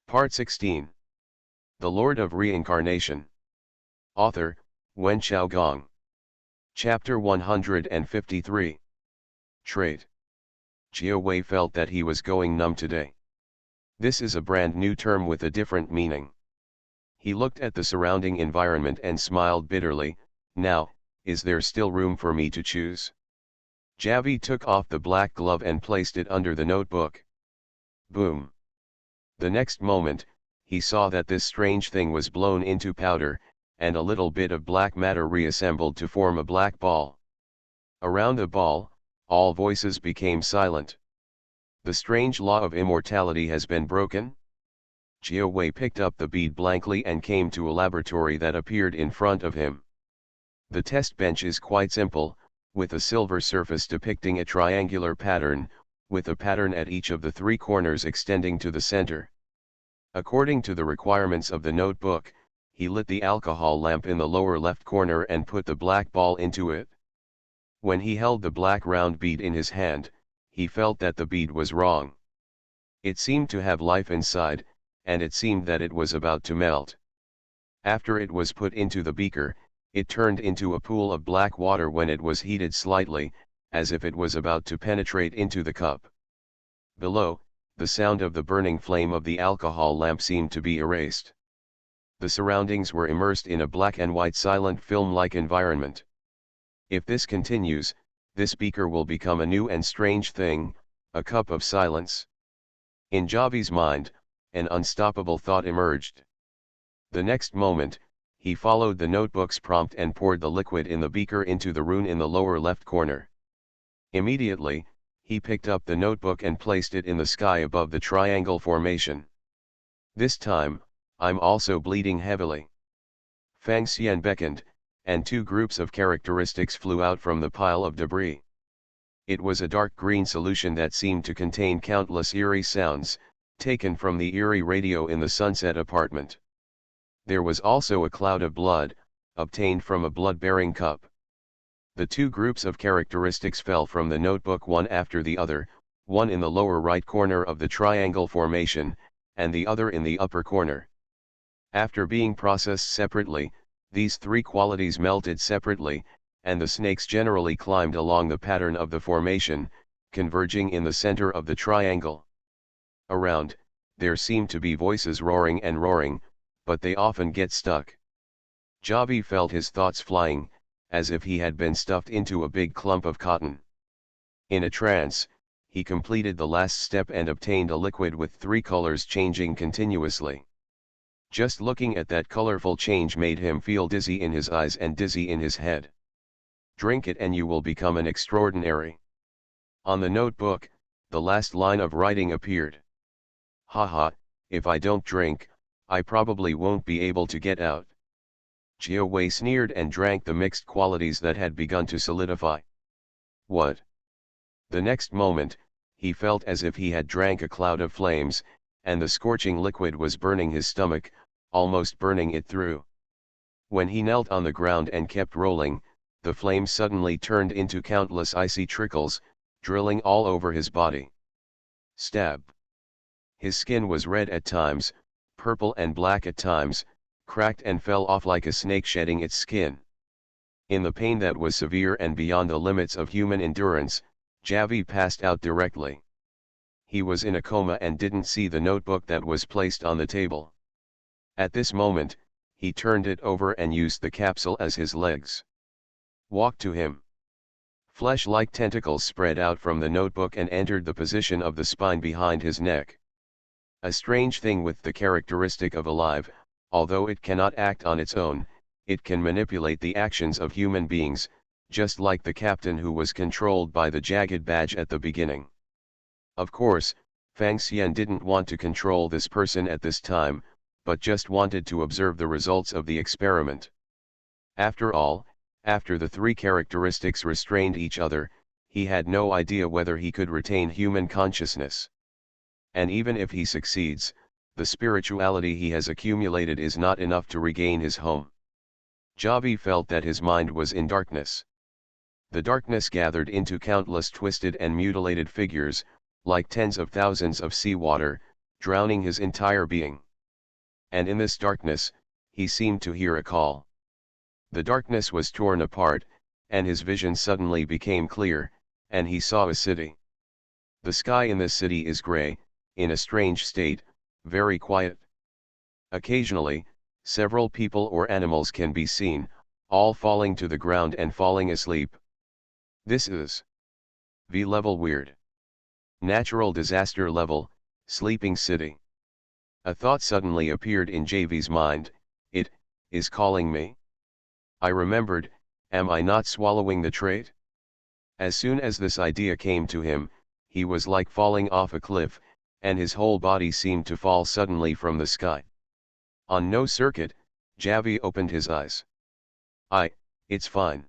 Part 16. The Lord of Reincarnation. Author, Wen Xiaogong. Chapter 153. Trait. Jia Wei felt that he was going numb today. This is a brand new term with a different meaning. He looked at the surrounding environment and smiled bitterly. Now, is there still room for me to choose? Javi took off the black glove and placed it under the notebook. Boom. The next moment, he saw that this strange thing was blown into powder, and a little bit of black matter reassembled to form a black ball. Around the ball, all voices became silent. The strange law of immortality has been broken? Jia Wei picked up the bead blankly and came to a laboratory that appeared in front of him. The test bench is quite simple, with a silver surface depicting a triangular pattern, with a pattern at each of the three corners extending to the center. According to the requirements of the notebook, he lit the alcohol lamp in the lower left corner and put the black ball into it. When he held the black round bead in his hand, he felt that the bead was wrong. It seemed to have life inside, and it seemed that it was about to melt. After it was put into the beaker, it turned into a pool of black water when it was heated slightly, as if it was about to penetrate into the cup. Below, the sound of the burning flame of the alcohol lamp seemed to be erased. The surroundings were immersed in a black and white silent film-like environment. If this continues, this beaker will become a new and strange thing, a cup of silence. In Javi's mind, an unstoppable thought emerged. The next moment, he followed the notebook's prompt and poured the liquid in the beaker into the rune in the lower left corner. Immediately, he picked up the notebook and placed it in the sky above the triangle formation. This time, I'm also bleeding heavily. Fang Xian beckoned, and two groups of characteristics flew out from the pile of debris. It was a dark green solution that seemed to contain countless eerie sounds, taken from the eerie radio in the Sunset apartment. There was also a cloud of blood, obtained from a blood-bearing cup. The two groups of characteristics fell from the notebook one after the other, one in the lower right corner of the triangle formation, and the other in the upper corner. After being processed separately, these three qualities melted separately, and the snakes generally climbed along the pattern of the formation, converging in the center of the triangle. Around, there seemed to be voices roaring and roaring, but they often get stuck. Javi felt his thoughts flying, as if he had been stuffed into a big clump of cotton. In a trance, he completed the last step and obtained a liquid with three colors changing continuously. Just looking at that colorful change made him feel dizzy in his eyes and dizzy in his head. Drink it and you will become an extraordinary. On the notebook, the last line of writing appeared. Haha, if I don't drink, I probably won't be able to get out. Jia Wei sneered and drank the mixed qualities that had begun to solidify. What? The next moment, he felt as if he had drank a cloud of flames, and the scorching liquid was burning his stomach, almost burning it through. When he knelt on the ground and kept rolling, the flames suddenly turned into countless icy trickles, drilling all over his body. Stab. His skin was red at times, purple and black at times, cracked and fell off like a snake shedding its skin. In the pain that was severe and beyond the limits of human endurance, Javi passed out directly. He was in a coma and didn't see the notebook that was placed on the table. At this moment, he turned it over and used the capsule as his legs. Walk to him. Flesh-like tentacles spread out from the notebook and entered the position of the spine behind his neck. A strange thing with the characteristic of alive, although it cannot act on its own, it can manipulate the actions of human beings, just like the captain who was controlled by the jagged badge at the beginning. Of course, Fang Xian didn't want to control this person at this time, but just wanted to observe the results of the experiment. After all, after the three characteristics restrained each other, he had no idea whether he could retain human consciousness. And even if he succeeds, the spirituality he has accumulated is not enough to regain his home. Javi felt that his mind was in darkness. The darkness gathered into countless twisted and mutilated figures, like tens of thousands of seawater, drowning his entire being. And in this darkness, he seemed to hear a call. The darkness was torn apart, and his vision suddenly became clear, and he saw a city. The sky in this city is gray, in a strange state, very quiet. Occasionally, several people or animals can be seen, all falling to the ground and falling asleep. This is V-level weird. Natural disaster level, sleeping city. A thought suddenly appeared in JV's mind, it is calling me. I remembered, am I not swallowing the trait? As soon as this idea came to him, he was like falling off a cliff, and his whole body seemed to fall suddenly from the sky. On no circuit, Javi opened his eyes. It's fine.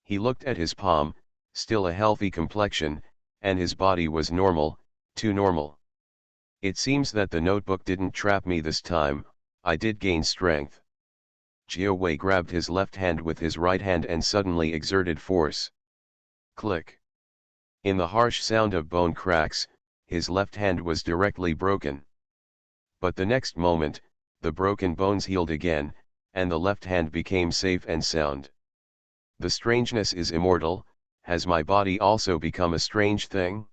He looked at his palm, still a healthy complexion, and his body was normal, too normal. It seems that the notebook didn't trap me this time, I did gain strength. Jiawei grabbed his left hand with his right hand and suddenly exerted force. Click. In the harsh sound of bone cracks, his left hand was directly broken. But the next moment, the broken bones healed again, and the left hand became safe and sound. The strangeness is immortal. Has my body also become a strange thing?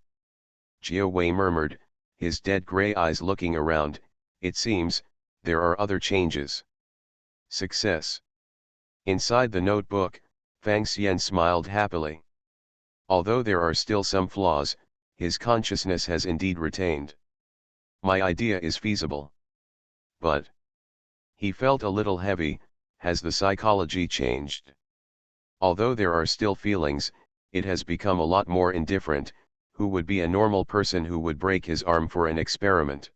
Jiawei murmured, his dead grey eyes looking around. It seems, there are other changes. Success. Inside the notebook, Fang Xian smiled happily. Although there are still some flaws, his consciousness has indeed retained. My idea is feasible. But he felt a little heavy. Has the psychology changed? Although there are still feelings, it has become a lot more indifferent. Who would be a normal person who would break his arm for an experiment?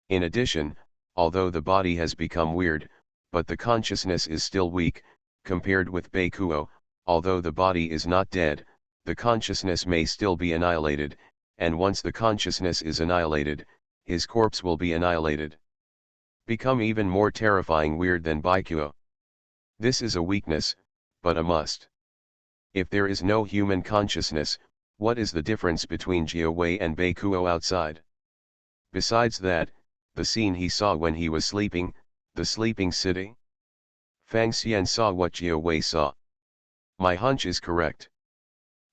In addition, although the body has become weird, but the consciousness is still weak, compared with Baikuo. Although the body is not dead, the consciousness may still be annihilated, and once the consciousness is annihilated, his corpse will be annihilated. Become even more terrifying weird than Baikuo. This is a weakness, but a must. If there is no human consciousness, what is the difference between Jiawei and Baikuo outside? Besides that, the scene he saw when he was sleeping, the sleeping city? Fang Xian saw what Jiawei saw. My hunch is correct.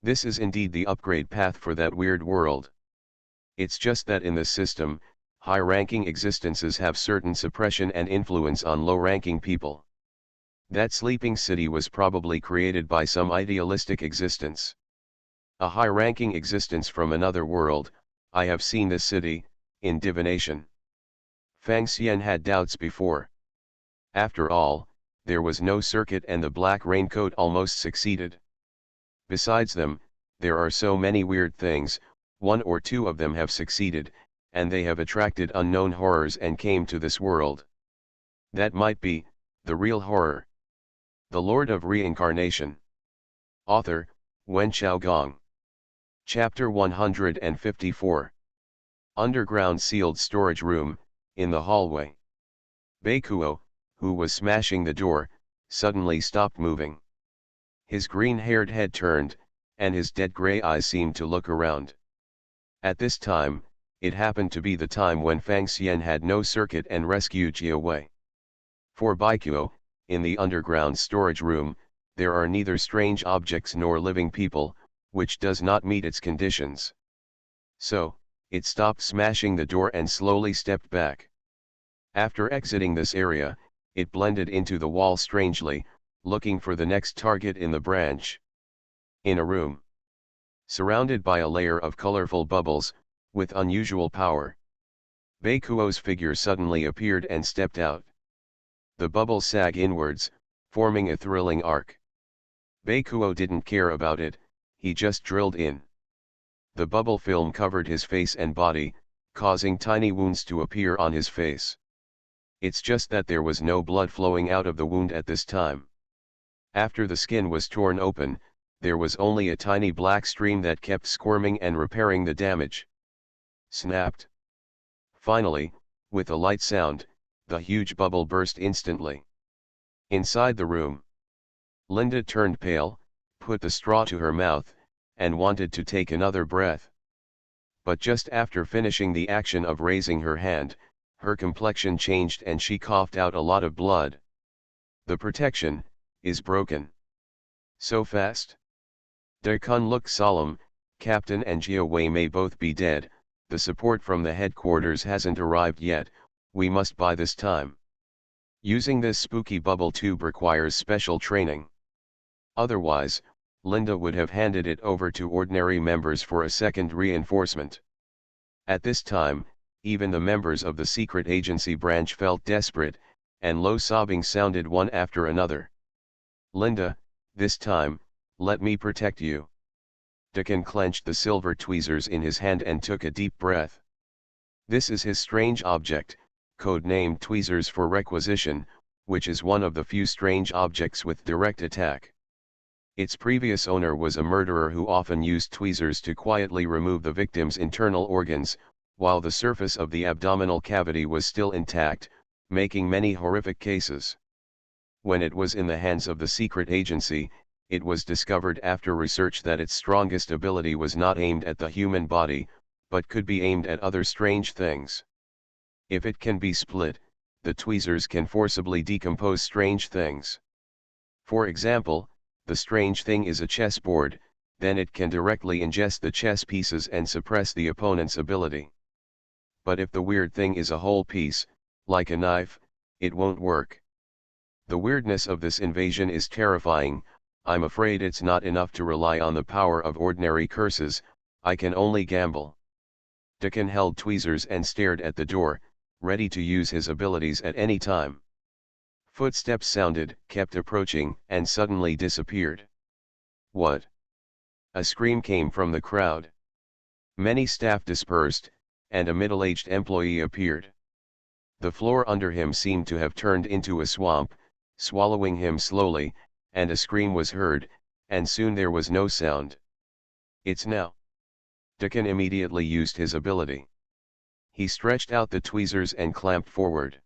This is indeed the upgrade path for that weird world. It's just that in this system, high-ranking existences have certain suppression and influence on low-ranking people. That sleeping city was probably created by some idealistic existence. A high-ranking existence from another world. I have seen this city, in divination. Fang Xian had doubts before. After all, there was no circuit and the black raincoat almost succeeded. Besides them, there are so many weird things, one or two of them have succeeded, and they have attracted unknown horrors and came to this world. That might be the real horror. The Lord of Reincarnation. Author, Wen Xiaogong. Chapter 154. Underground sealed storage room, in the hallway. Baikuo, who was smashing the door, suddenly stopped moving. His green-haired head turned, and his dead grey eyes seemed to look around. At this time, it happened to be the time when Fang Xian had no circuit and rescued Jiawei. For Baikuo, in the underground storage room, there are neither strange objects nor living people, which does not meet its conditions. So, it stopped smashing the door and slowly stepped back. After exiting this area, it blended into the wall strangely, looking for the next target in the branch. In a room, surrounded by a layer of colorful bubbles, with unusual power, Baikuo's figure suddenly appeared and stepped out. The bubbles sag inwards, forming a thrilling arc. Baikuo didn't care about it, he just drilled in. The bubble film covered his face and body, causing tiny wounds to appear on his face. It's just that there was no blood flowing out of the wound at this time. After the skin was torn open, there was only a tiny black stream that kept squirming and repairing the damage. Snapped. Finally, with a light sound, the huge bubble burst instantly. Inside the room, Linda turned pale, put the straw to her mouth, and wanted to take another breath. But just after finishing the action of raising her hand, her complexion changed and she coughed out a lot of blood. The protection is broken. So fast? De Kun looked solemn. Captain and Jia Wei may both be dead, the support from the headquarters hasn't arrived yet, we must buy this time. Using this spooky bubble tube requires special training. Otherwise, Linda would have handed it over to ordinary members for a second reinforcement. At this time, even the members of the secret agency branch felt desperate, and low sobbing sounded one after another. Linda, this time, let me protect you. Deacon clenched the silver tweezers in his hand and took a deep breath. This is his strange object, code-named tweezers for requisition, which is one of the few strange objects with direct attack. Its previous owner was a murderer who often used tweezers to quietly remove the victim's internal organs, while the surface of the abdominal cavity was still intact, making many horrific cases. When it was in the hands of the secret agency, it was discovered after research that its strongest ability was not aimed at the human body, but could be aimed at other strange things. If it can be split, the tweezers can forcibly decompose strange things. For example, the strange thing is a chessboard, then it can directly ingest the chess pieces and suppress the opponent's ability. But if the weird thing is a whole piece, like a knife, it won't work. The weirdness of this invasion is terrifying. I'm afraid it's not enough to rely on the power of ordinary curses, I can only gamble. Deacon held tweezers and stared at the door, ready to use his abilities at any time. Footsteps sounded, kept approaching, and suddenly disappeared. What? A scream came from the crowd. Many staff dispersed, and a middle-aged employee appeared. The floor under him seemed to have turned into a swamp, swallowing him slowly, and a scream was heard, and soon there was no sound. It's now. Deacon immediately used his ability. He stretched out the tweezers and clamped forward.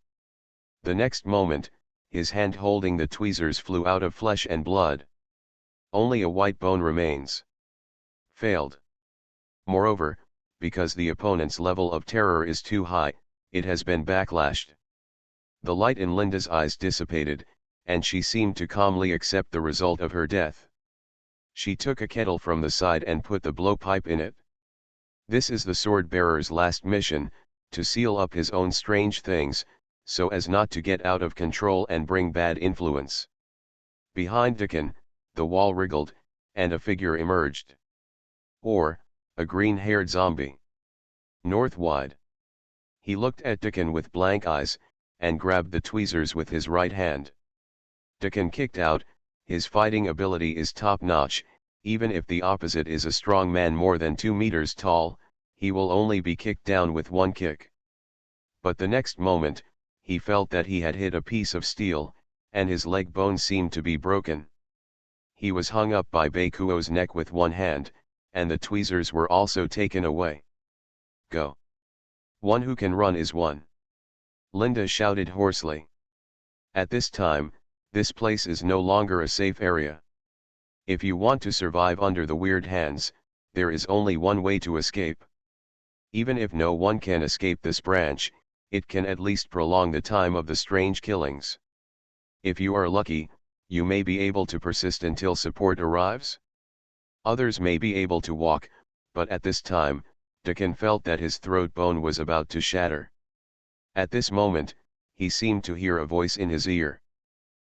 The next moment, his hand holding the tweezers flew out of flesh and blood. Only a white bone remains. Failed. Moreover, because the opponent's level of terror is too high, it has been backlashed. The light in Linda's eyes dissipated, and she seemed to calmly accept the result of her death. She took a kettle from the side and put the blowpipe in it. This is the sword-bearer's last mission, to seal up his own strange things, so as not to get out of control and bring bad influence. Behind Deacon, the wall wriggled, and a figure emerged. Or, a green-haired zombie. Northwide. He looked at Deacon with blank eyes, and grabbed the tweezers with his right hand. Deacon kicked out. His fighting ability is top-notch, even if the opposite is a strong man more than 2 meters tall, he will only be kicked down with one kick. But the next moment, he felt that he had hit a piece of steel, and his leg bone seemed to be broken. He was hung up by Bakuo's neck with one hand, and the tweezers were also taken away. Go. One who can run is one. Linda shouted hoarsely. At this time, this place is no longer a safe area. If you want to survive under the weird hands, there is only one way to escape. Even if no one can escape this branch, it can at least prolong the time of the strange killings. If you are lucky, you may be able to persist until support arrives. Others may be able to walk, but at this time, Deacon felt that his throat bone was about to shatter. At this moment, he seemed to hear a voice in his ear.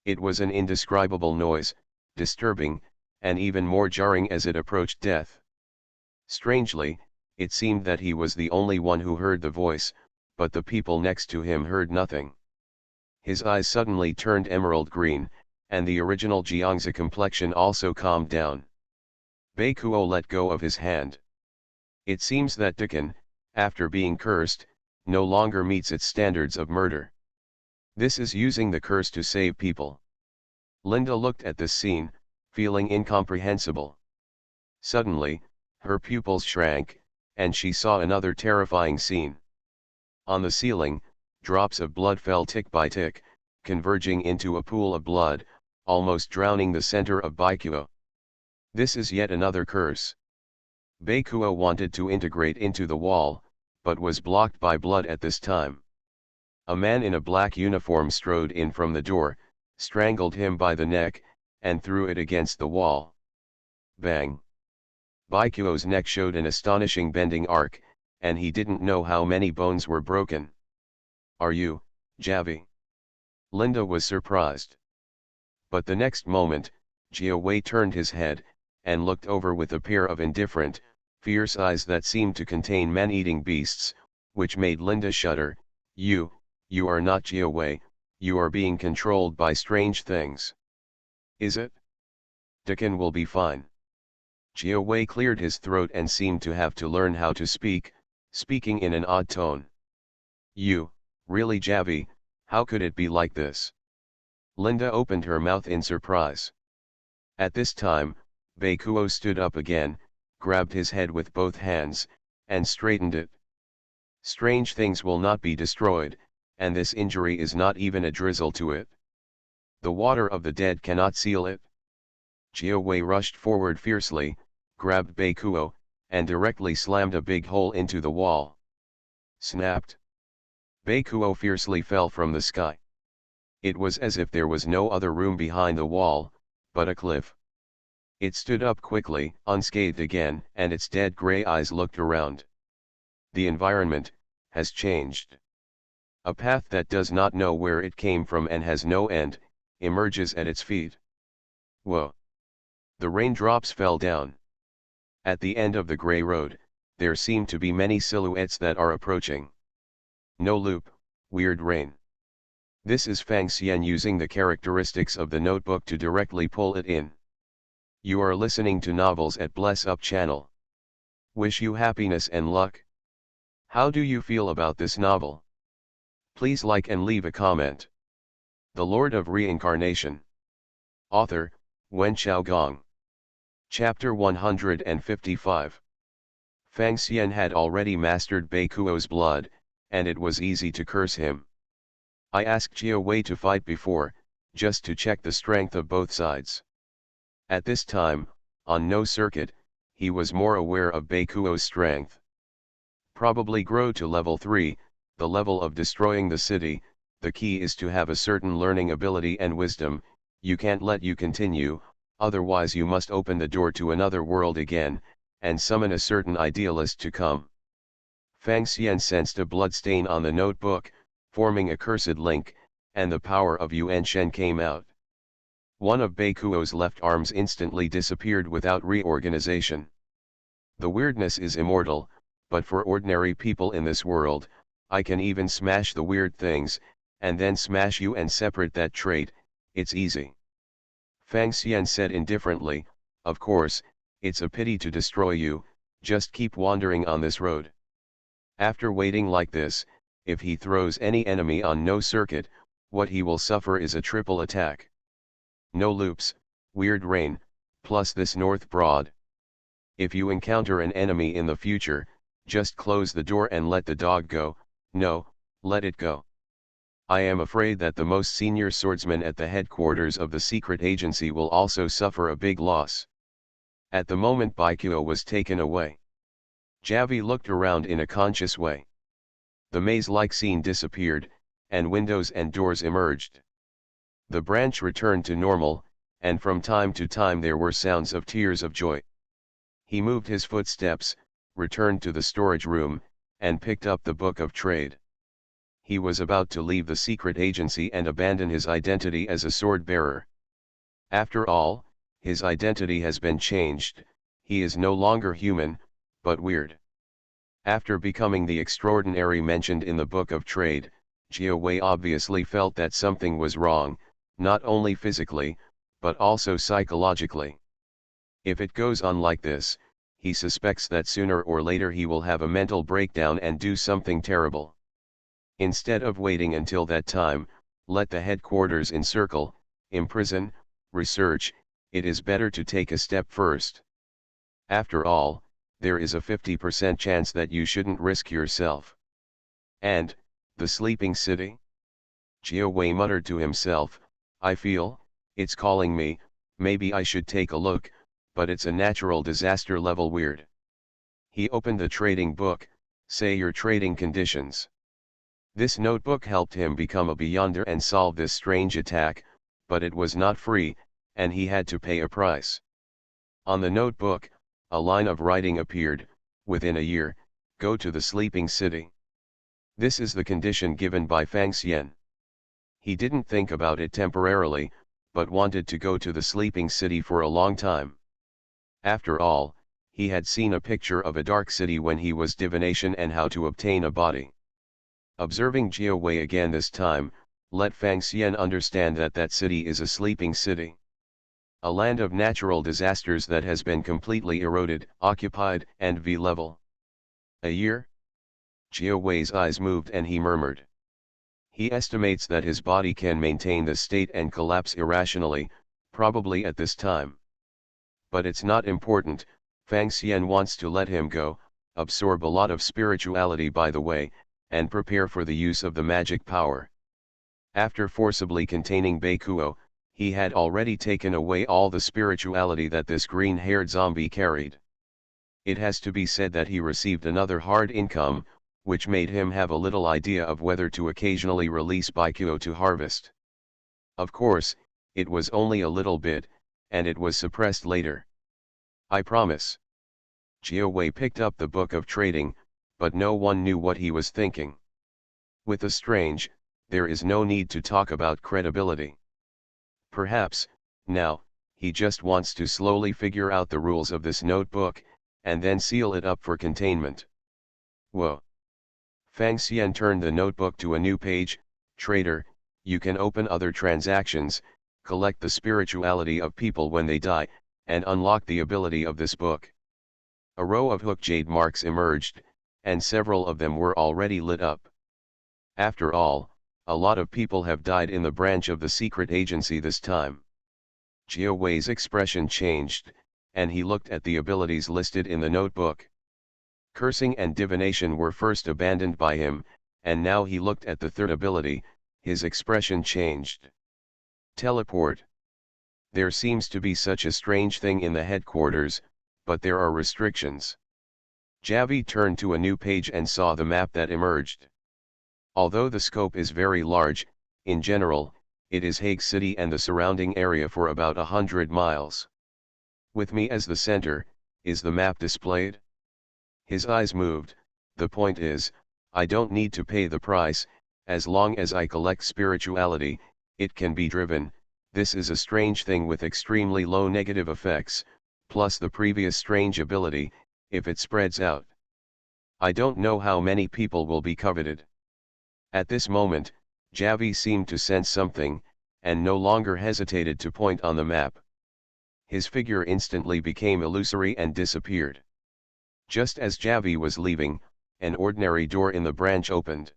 It was an indescribable noise, disturbing, and even more jarring as it approached death. Strangely, it seemed that he was the only one who heard the voice, but the people next to him heard nothing. His eyes suddenly turned emerald green, and the original Jiangzi complexion also calmed down. Bakuo let go of his hand. It seems that Deacon, after being cursed, no longer meets its standards of murder. This is using the curse to save people. Linda looked at this scene, feeling incomprehensible. Suddenly, her pupils shrank, and she saw another terrifying scene. On the ceiling, drops of blood fell tick by tick, converging into a pool of blood, almost drowning the center of Baikuo. This is yet another curse. Bakuo wanted to integrate into the wall, but was blocked by blood at this time. A man in a black uniform strode in from the door, strangled him by the neck, and threw it against the wall. Bang! Baikuo's neck showed an astonishing bending arc, and he didn't know how many bones were broken. "Are you, Javi?" Linda was surprised. But the next moment, Jiawei turned his head, and looked over with a pair of indifferent, fierce eyes that seemed to contain man-eating beasts, which made Linda shudder. You are not Jiawei, you are being controlled by strange things." "Is it? Deacon will be fine." Jiawei cleared his throat and seemed to have to learn how to speak, speaking in an odd tone. "You, really Javi, how could it be like this?" Linda opened her mouth in surprise. At this time, Bakuo stood up again, grabbed his head with both hands, and straightened it. "Strange things will not be destroyed, and this injury is not even a drizzle to it. The water of the dead cannot seal it." Jiawei rushed forward fiercely, grabbed Bakuo, and directly slammed a big hole into the wall. Snapped. Bakuo fiercely fell from the sky. It was as if there was no other room behind the wall, but a cliff. It stood up quickly, unscathed again, and its dead gray eyes looked around. The environment has changed. A path that does not know where it came from and has no end, emerges at its feet. Whoa! The raindrops fell down. At the end of the gray road, there seem to be many silhouettes that are approaching. No loop, weird rain. This is Fang Xian using the characteristics of the notebook to directly pull it in. You are listening to Novels at Bless Up channel. Wish you happiness and luck. How do you feel about this novel? Please like and leave a comment. The Lord of Reincarnation. Author, Wen Xiaogong. Chapter 155. Fang Xian had already mastered Bakuo's blood, and it was easy to curse him. I asked Jiawei to fight before, just to check the strength of both sides. At this time, on no circuit, he was more aware of Bakuo's strength. Probably grow to level 3, the level of destroying the city. The key is to have a certain learning ability and wisdom. You can't let you continue, otherwise you must open the door to another world again, and summon a certain idealist to come. Fang Xian sensed a blood stain on the notebook, forming a cursed link, and the power of Yuan Shen came out. One of Bakuo's left arms instantly disappeared without reorganization. The weirdness is immortal, but for ordinary people in this world, I can even smash the weird things, and then smash you and separate that trait. It's easy. Fang Xian said indifferently, "Of course, it's a pity to destroy you, just keep wandering on this road." After waiting like this, if he throws any enemy on no circuit, what he will suffer is a triple attack. No loops, weird rain, plus this north broad. If you encounter an enemy in the future, just close the door and let the dog go. No, let it go. I am afraid that the most senior swordsman at the headquarters of the secret agency will also suffer a big loss. At the moment Baikuo was taken away, Javi looked around in a conscious way. The maze-like scene disappeared, and windows and doors emerged. The branch returned to normal, and from time to time there were sounds of tears of joy. He moved his footsteps, returned to the storage room, and picked up the book of trade. He was about to leave the secret agency and abandon his identity as a sword bearer. After all, his identity has been changed. He is no longer human, but weird. After becoming the extraordinary mentioned in the book of trade, Jiawei obviously felt that something was wrong, not only physically, but also psychologically. If it goes on like this, he suspects that sooner or later he will have a mental breakdown and do something terrible. Instead of waiting until that time, let the headquarters encircle, imprison, research. It is better to take a step first. After all, there is a 50% chance that you shouldn't risk yourself. And, the sleeping city? Jiawei muttered to himself, I feel, it's calling me. Maybe I should take a look, but it's a natural disaster level weird. He opened the trading book. Say your trading conditions. This notebook helped him become a beyonder and solve this strange attack, but it was not free, and he had to pay a price. On the notebook, a line of writing appeared: within a year, go to the sleeping city. This is the condition given by Fang Xian. He didn't think about it temporarily, but wanted to go to the sleeping city for a long time. After all, he had seen a picture of a dark city when he was divination and how to obtain a body. Observing Jia Wei again this time, let Fang Xian understand that that city is a sleeping city. A land of natural disasters that has been completely eroded, occupied, and V-level. A year? Jia Wei's eyes moved and he murmured. He estimates that his body can maintain this state and collapse irrationally, probably at this time. But it's not important. Fang Xian wants to let him go, absorb a lot of spirituality by the way, and prepare for the use of the magic power. After forcibly containing Baikuo, he had already taken away all the spirituality that this green-haired zombie carried. It has to be said that he received another hard income, which made him have a little idea of whether to occasionally release Baikuo to harvest. Of course, it was only a little bit, and it was suppressed later. I promise. Jia Wei picked up the book of trading, but no one knew what he was thinking. With the strange, there is no need to talk about credibility. Perhaps, now, he just wants to slowly figure out the rules of this notebook, and then seal it up for containment. Whoa. Fang Xian turned the notebook to a new page. Trader, you can open other transactions, collect the spirituality of people when they die, and unlock the ability of this book. A row of hook jade marks emerged, and several of them were already lit up. After all, a lot of people have died in the branch of the secret agency this time. Jia Wei's expression changed, and he looked at the abilities listed in the notebook. Cursing and divination were first abandoned by him, and now he looked at the third ability. His expression changed. Teleport. There seems to be such a strange thing in the headquarters, but there are restrictions. Javi turned to a new page and saw the map that emerged. Although the scope is very large, in general, it is Hague City and the surrounding area for about 100 miles. With me as the center, is the map displayed? His eyes moved. The point is, I don't need to pay the price, as long as I collect spirituality, it can be driven. This is a strange thing with extremely low negative effects, plus the previous strange ability, if it spreads out. I don't know how many people will be coveted. At this moment, Javi seemed to sense something, and no longer hesitated to point on the map. His figure instantly became illusory and disappeared. Just as Javi was leaving, an ordinary door in the branch opened.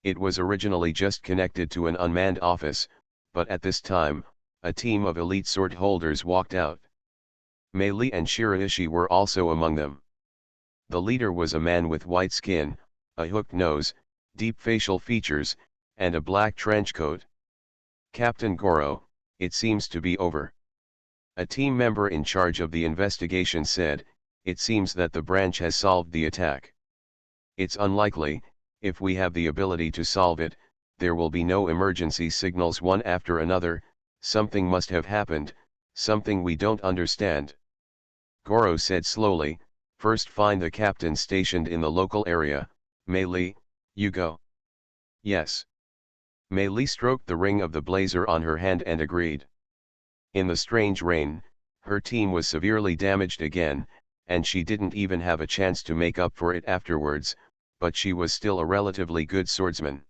It was originally just connected to an unmanned office, but at this time, a team of elite sword holders walked out. Mei Li and Shiraishi were also among them. The leader was a man with white skin, a hooked nose, deep facial features, and a black trench coat. Captain Goro, it seems to be over. A team member in charge of the investigation said, it seems that the branch has solved the attack. It's unlikely. If we have the ability to solve it, there will be no emergency signals one after another. Something must have happened, something we don't understand. Goro said slowly, first find the captain stationed in the local area. Mei Li, you go. Yes. Mei Li stroked the ring of the blazer on her hand and agreed. In the strange rain, her team was severely damaged again, and she didn't even have a chance to make up for it afterwards, but she was still a relatively good swordsman.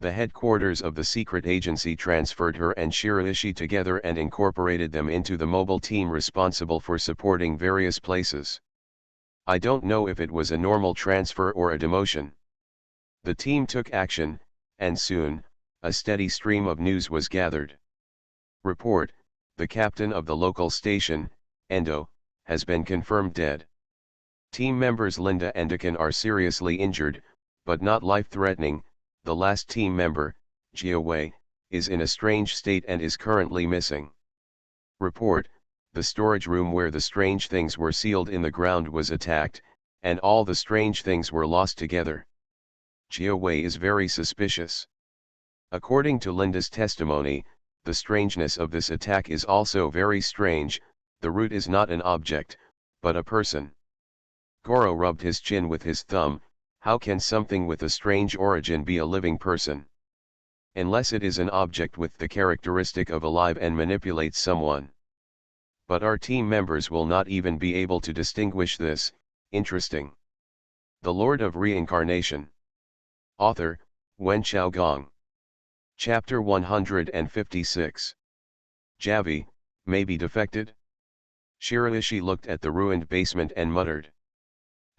The headquarters of the secret agency transferred her and Shiraishi together and incorporated them into the mobile team responsible for supporting various places. I don't know if it was a normal transfer or a demotion. The team took action, and soon, a steady stream of news was gathered. Report, the captain of the local station, Endo, has been confirmed dead. Team members Linda and Dekan are seriously injured, but not life-threatening. The last team member, Jia Wei, is in a strange state and is currently missing. Report, the storage room where the strange things were sealed in the ground was attacked, and all the strange things were lost together. Jiawei is very suspicious. According to Linda's testimony, the strangeness of this attack is also very strange. The root is not an object, but a person. Goro rubbed his chin with his thumb. How can something with a strange origin be a living person? Unless it is an object with the characteristic of alive and manipulates someone. But our team members will not even be able to distinguish this. Interesting. The Lord of Reincarnation. Author, Wen Xiaogong. Chapter 156. Javi, maybe defected? Shiraishi looked at the ruined basement and muttered.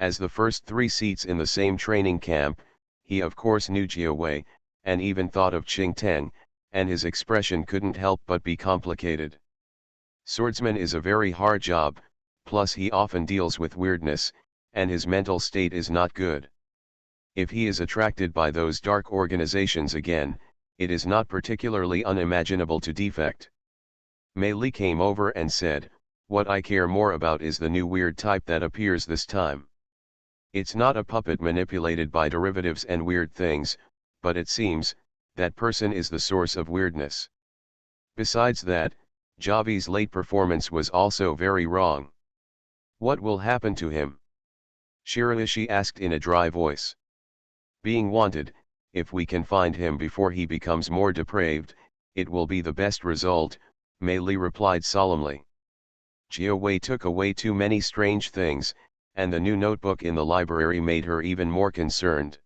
As the first 3 seats in the same training camp, he of course knew Jiawei, and even thought of Qing Teng, and his expression couldn't help but be complicated. Swordsman is a very hard job, plus he often deals with weirdness, and his mental state is not good. If he is attracted by those dark organizations again, it is not particularly unimaginable to defect. Mei Li came over and said, "What I care more about is the new weird type that appears this time. It's not a puppet manipulated by derivatives and weird things, but it seems, that person is the source of weirdness. Besides that, Javi's late performance was also very wrong. What will happen to him?" Shiraishi asked in a dry voice. "Being wanted, if we can find him before he becomes more depraved, it will be the best result," Mei Li replied solemnly. Jiawei took away too many strange things, and the new notebook in the library made her even more concerned.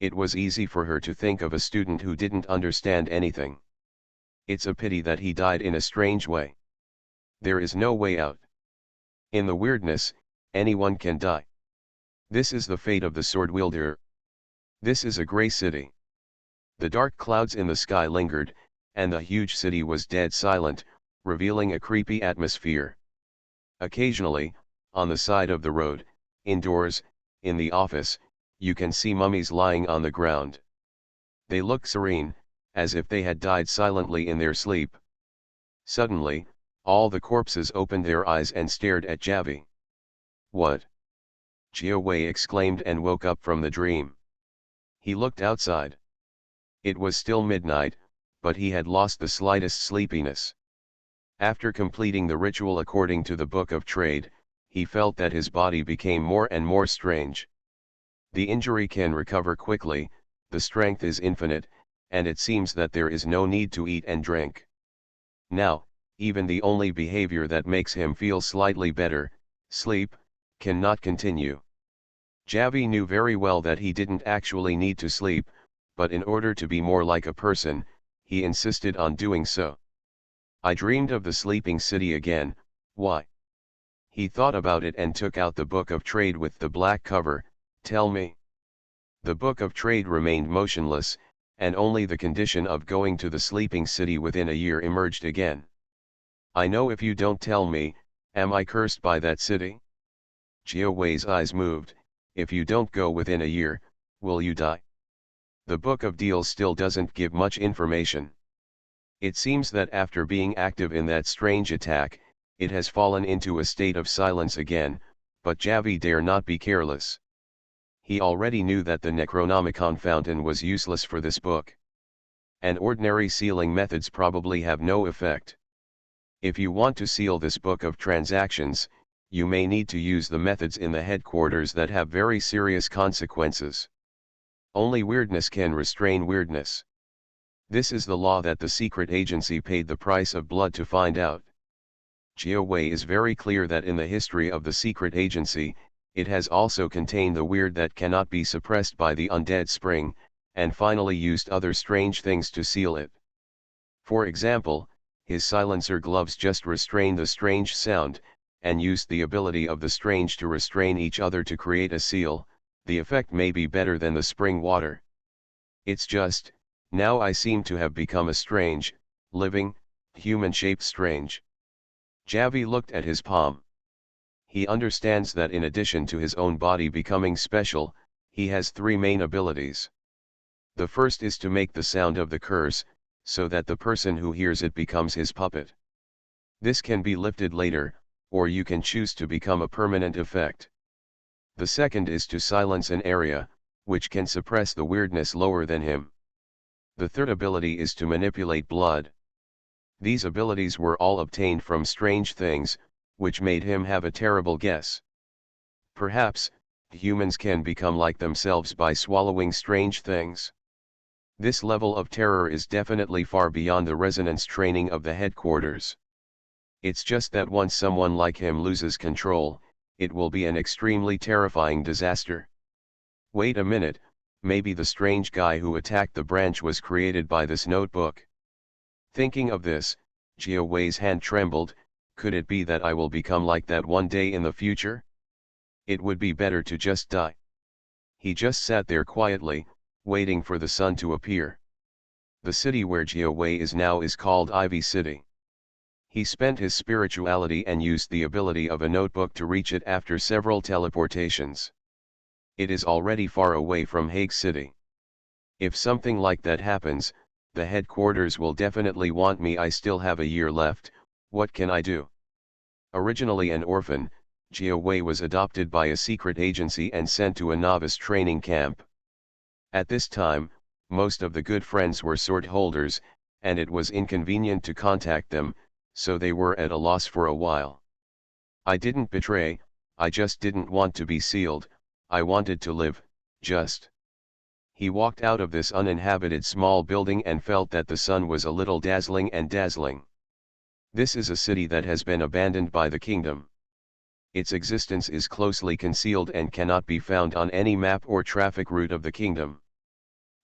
It was easy for her to think of a student who didn't understand anything. It's a pity that he died in a strange way. There is no way out. In the weirdness, anyone can die. This is the fate of the sword wielder. This is a grey city. The dark clouds in the sky lingered, and the huge city was dead silent, revealing a creepy atmosphere. Occasionally, on the side of the road, indoors, in the office, you can see mummies lying on the ground. They look serene, as if they had died silently in their sleep. Suddenly, all the corpses opened their eyes and stared at Javi. "What?" Jiawei exclaimed and woke up from the dream. He looked outside. It was still midnight, but he had lost the slightest sleepiness. After completing the ritual according to the Book of Trade, he felt that his body became more and more strange. The injury can recover quickly, the strength is infinite, and it seems that there is no need to eat and drink. Now, even the only behavior that makes him feel slightly better, sleep, cannot continue. Javi knew very well that he didn't actually need to sleep, but in order to be more like a person, he insisted on doing so. "I dreamed of the sleeping city again, why?" He thought about it and took out the Book of Trade with the black cover. "Tell me." The Book of Trade remained motionless, and only the condition of going to the sleeping city within a year emerged again. "I know if you don't tell me, am I cursed by that city?" Jiawei's eyes moved. "If you don't go within a year, will you die?" The Book of Deals still doesn't give much information. It seems that after being active in that strange attack, it has fallen into a state of silence again, but Javi dare not be careless. He already knew that the Necronomicon fountain was useless for this book. And ordinary sealing methods probably have no effect. If you want to seal this book of transactions, you may need to use the methods in the headquarters that have very serious consequences. Only weirdness can restrain weirdness. This is the law that the secret agency paid the price of blood to find out. Jiawei is very clear that in the history of the secret agency, it has also contained the weird that cannot be suppressed by the undead spring, and finally used other strange things to seal it. For example, his silencer gloves just restrain the strange sound, and used the ability of the strange to restrain each other to create a seal. The effect may be better than the spring water. It's just, now I seem to have become a strange, living, human-shaped strange. Javi looked at his palm. He understands that in addition to his own body becoming special, he has 3 main abilities. The first is to make the sound of the curse, so that the person who hears it becomes his puppet. This can be lifted later, or you can choose to become a permanent effect. The second is to silence an area, which can suppress the weirdness lower than him. The third ability is to manipulate blood. These abilities were all obtained from strange things, which made him have a terrible guess. Perhaps, humans can become like themselves by swallowing strange things. This level of terror is definitely far beyond the resonance training of the headquarters. It's just that once someone like him loses control, it will be an extremely terrifying disaster. Wait a minute, maybe the strange guy who attacked the branch was created by this notebook. Thinking of this, Jia Wei's hand trembled. Could it be that I will become like that one day in the future? It would be better to just die. He just sat there quietly, waiting for the sun to appear. The city where Jia Wei is now is called Ivy City. He spent his spirituality and used the ability of a notebook to reach it after several teleportations. It is already far away from Hague City. If something like that happens, the headquarters will definitely want me. I still have a year left. What can I do? Originally an orphan, Jia Wei was adopted by a secret agency and sent to a novice training camp. At this time, most of the good friends were sword holders, and it was inconvenient to contact them, so they were at a loss for a while. I didn't betray, I just didn't want to be sealed, I wanted to live, just. He walked out of this uninhabited small building and felt that the sun was a little dazzling. This is a city that has been abandoned by the kingdom. Its existence is closely concealed and cannot be found on any map or traffic route of the kingdom.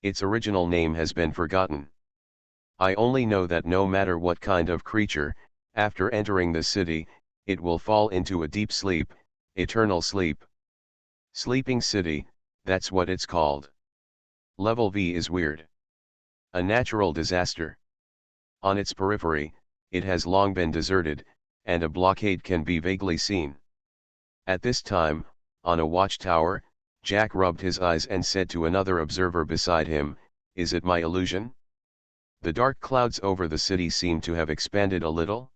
Its original name has been forgotten. I only know that no matter what kind of creature, after entering the city, it will fall into a deep sleep, eternal sleep. Sleeping City, that's what it's called. Level V is weird. A natural disaster. On its periphery, it has long been deserted, and a blockade can be vaguely seen. At this time, on a watchtower, Jack rubbed his eyes and said to another observer beside him, "Is it my illusion? The dark clouds over the city seem to have expanded a little."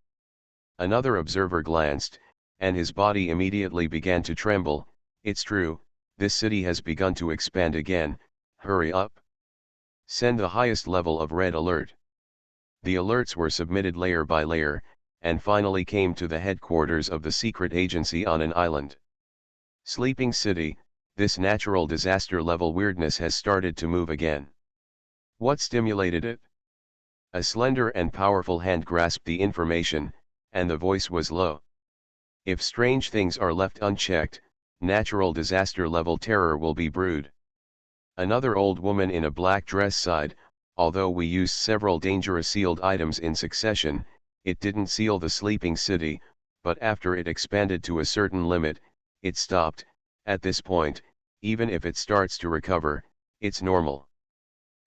Another observer glanced, and his body immediately began to tremble. "It's true, this city has begun to expand again, hurry up. Send the highest level of red alert." The alerts were submitted layer by layer, and finally came to the headquarters of the secret agency on an island. Sleeping City, this natural disaster level weirdness has started to move again. What stimulated it? A slender and powerful hand grasped the information, and the voice was low. If strange things are left unchecked, natural disaster level terror will be brewed. Another old woman in a black dress sighed, "Although we used several dangerous sealed items in succession, it didn't seal the sleeping city, but after it expanded to a certain limit, it stopped. At this point, even if it starts to recover, it's normal."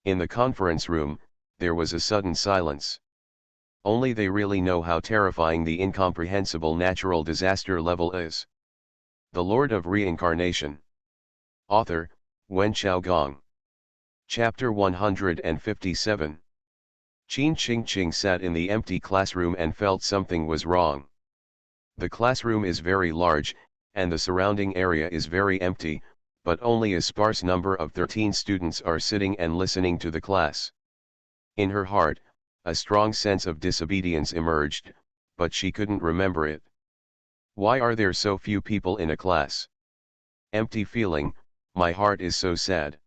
In the conference room, there was a sudden silence. Only they really know how terrifying the incomprehensible natural disaster level is. The Lord of Reincarnation. Author, Wen Xiaogong. Chapter 157. Qin Qingqing sat in the empty classroom and felt something was wrong. The classroom is very large, and the surrounding area is very empty, but only a sparse number of 13 students are sitting and listening to the class. In her heart, a strong sense of disobedience emerged, but she couldn't remember it. Why are there so few people in a class? Empty feeling, my heart is so sad.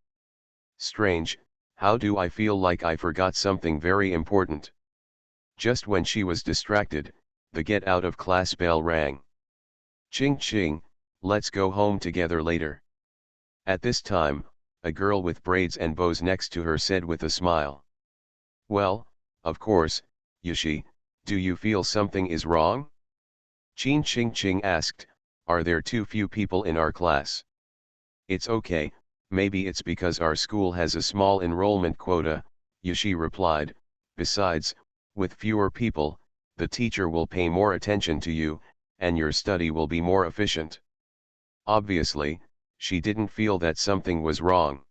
Strange, how do I feel like I forgot something very important? Just when she was distracted, the get out of class bell rang. "Ching ching, let's go home together later." At this time, a girl with braids and bows next to her said with a smile. "Well, of course, Yushi, do you feel something is wrong?" Qin Qingqing asked, "Are there too few people in our class?" "It's okay, maybe it's because our school has a small enrollment quota," Yushi replied. "Besides, with fewer people, the teacher will pay more attention to you, and your study will be more efficient." Obviously, she didn't feel that something was wrong.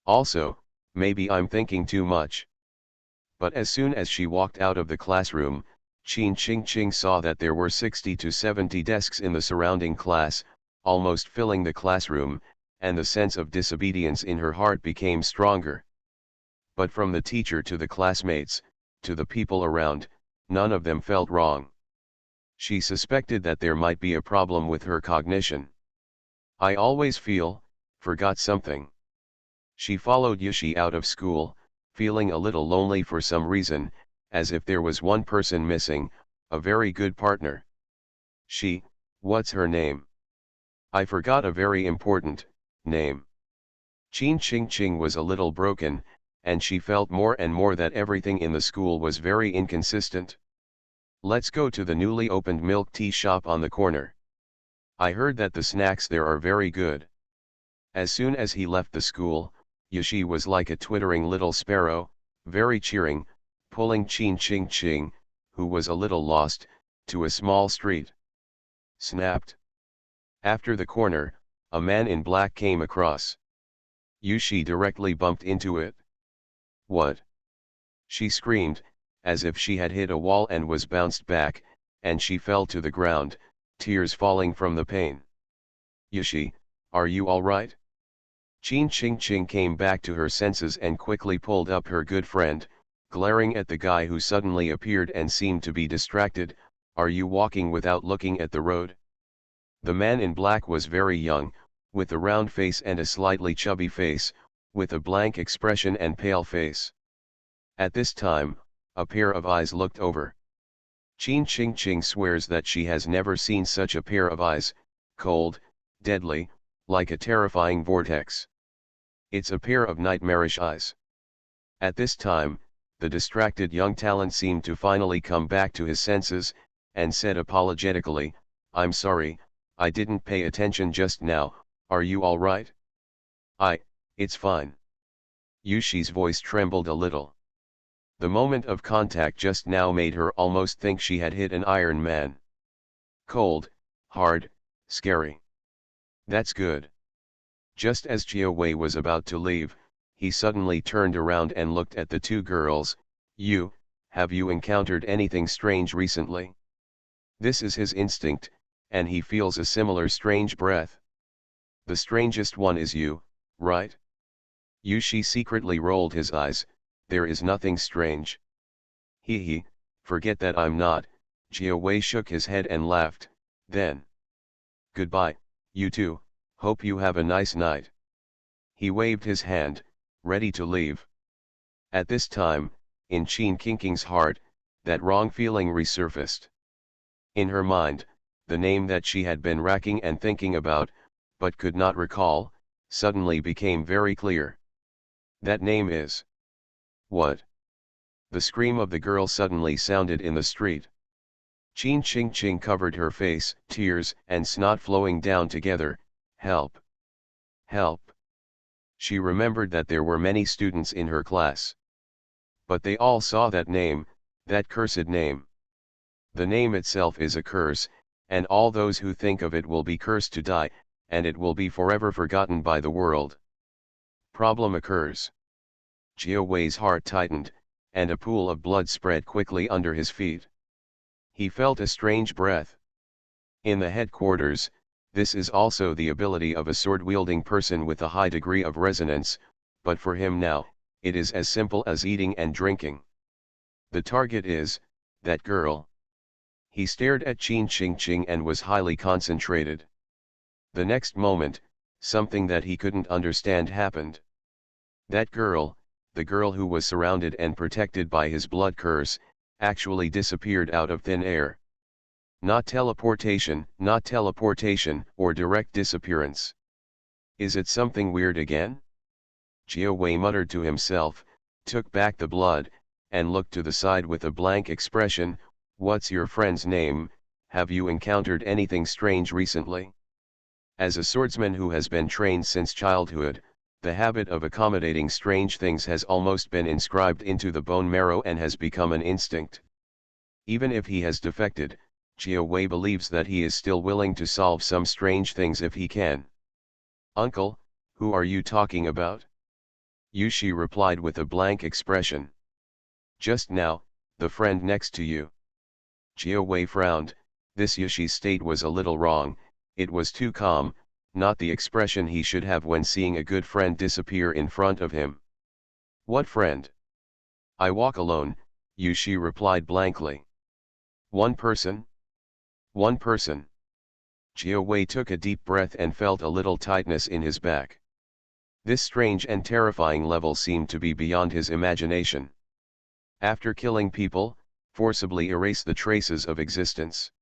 Also, maybe I'm thinking too much. But as soon as she walked out of the classroom, Qin Qingqing saw that there were 60 to 70 desks in the surrounding class, almost filling the classroom, and the sense of disobedience in her heart became stronger. But from the teacher to the classmates, to the people around, none of them felt wrong. She suspected that there might be a problem with her cognition. I always forgot something. She followed Yushi out of school, feeling a little lonely for some reason, as if there was one person missing, a very good partner. What's her name? I forgot a very important name. Qin Ching Ching was a little broken, and she felt more and more that everything in the school was very inconsistent. Let's go to the newly opened milk tea shop on the corner. I heard that the snacks there are very good. As soon as he left the school, Yushi was like a twittering little sparrow, very cheering, pulling Qin Ching Ching, who was a little lost, to a small street. Snapped. After the corner, a man in black came across. Yushi directly bumped into it. What? She screamed, as if she had hit a wall and was bounced back, and she fell to the ground, tears falling from the pain. Yushi, are you all right? Qin Ching Ching came back to her senses and quickly pulled up her good friend, glaring at the guy who suddenly appeared and seemed to be distracted. Are you walking without looking at the road? The man in black was very young, with a round face and a slightly chubby face, with a blank expression and pale face. At this time, a pair of eyes looked over. Qin Ching Ching swears that she has never seen such a pair of eyes, cold, deadly, like a terrifying vortex. It's a pair of nightmarish eyes. At this time, the distracted young talent seemed to finally come back to his senses, and said apologetically, I'm sorry, I didn't pay attention just now. Are you all right? It's fine. Yushi's voice trembled a little. The moment of contact just now made her almost think she had hit an Iron Man. Cold, hard, scary. That's good. Just as Jia Wei was about to leave, he suddenly turned around and looked at the two girls. Have you encountered anything strange recently? This is his instinct, and he feels a similar strange breath. The strangest one is you, right? Yushi secretly rolled his eyes. There is nothing strange. He, forget that I'm not. Jia Wei shook his head and laughed, then. Goodbye, you two, hope you have a nice night. He waved his hand, ready to leave. At this time, in Qin King's heart, that wrong feeling resurfaced. In her mind, the name that she had been racking and thinking about, but could not recall, suddenly became very clear. That name is... What? The scream of the girl suddenly sounded in the street. Qin Ching Ching covered her face, tears and snot flowing down together. Help! Help! She remembered that there were many students in her class. But they all saw that name, that cursed name. The name itself is a curse, and all those who think of it will be cursed to die, and it will be forever forgotten by the world. Problem occurs. Jia Wei's heart tightened, and a pool of blood spread quickly under his feet. He felt a strange breath. In the headquarters, this is also the ability of a sword-wielding person with a high degree of resonance, but for him now, it is as simple as eating and drinking. The target is, that girl. He stared at Qin Ching Ching and was highly concentrated. The next moment, something that he couldn't understand happened. That girl, the girl who was surrounded and protected by his blood curse, actually disappeared out of thin air. Not teleportation, or direct disappearance. Is it something weird again? Jia Wei muttered to himself, took back the blood, and looked to the side with a blank expression. What's your friend's name? Have you encountered anything strange recently? As a swordsman who has been trained since childhood, the habit of accommodating strange things has almost been inscribed into the bone marrow and has become an instinct. Even if he has defected, Jia Wei believes that he is still willing to solve some strange things if he can. Uncle, who are you talking about? Yushi replied with a blank expression. Just now, the friend next to you. Jia Wei frowned. This Yushi's state was a little wrong, It was too calm, not the expression he should have when seeing a good friend disappear in front of him. What friend? I walk alone, Yushi replied blankly. One person? One person. Jiao Wei took a deep breath and felt a little tightness in his back. This strange and terrifying level seemed to be beyond his imagination. After killing people, forcibly erase the traces of existence.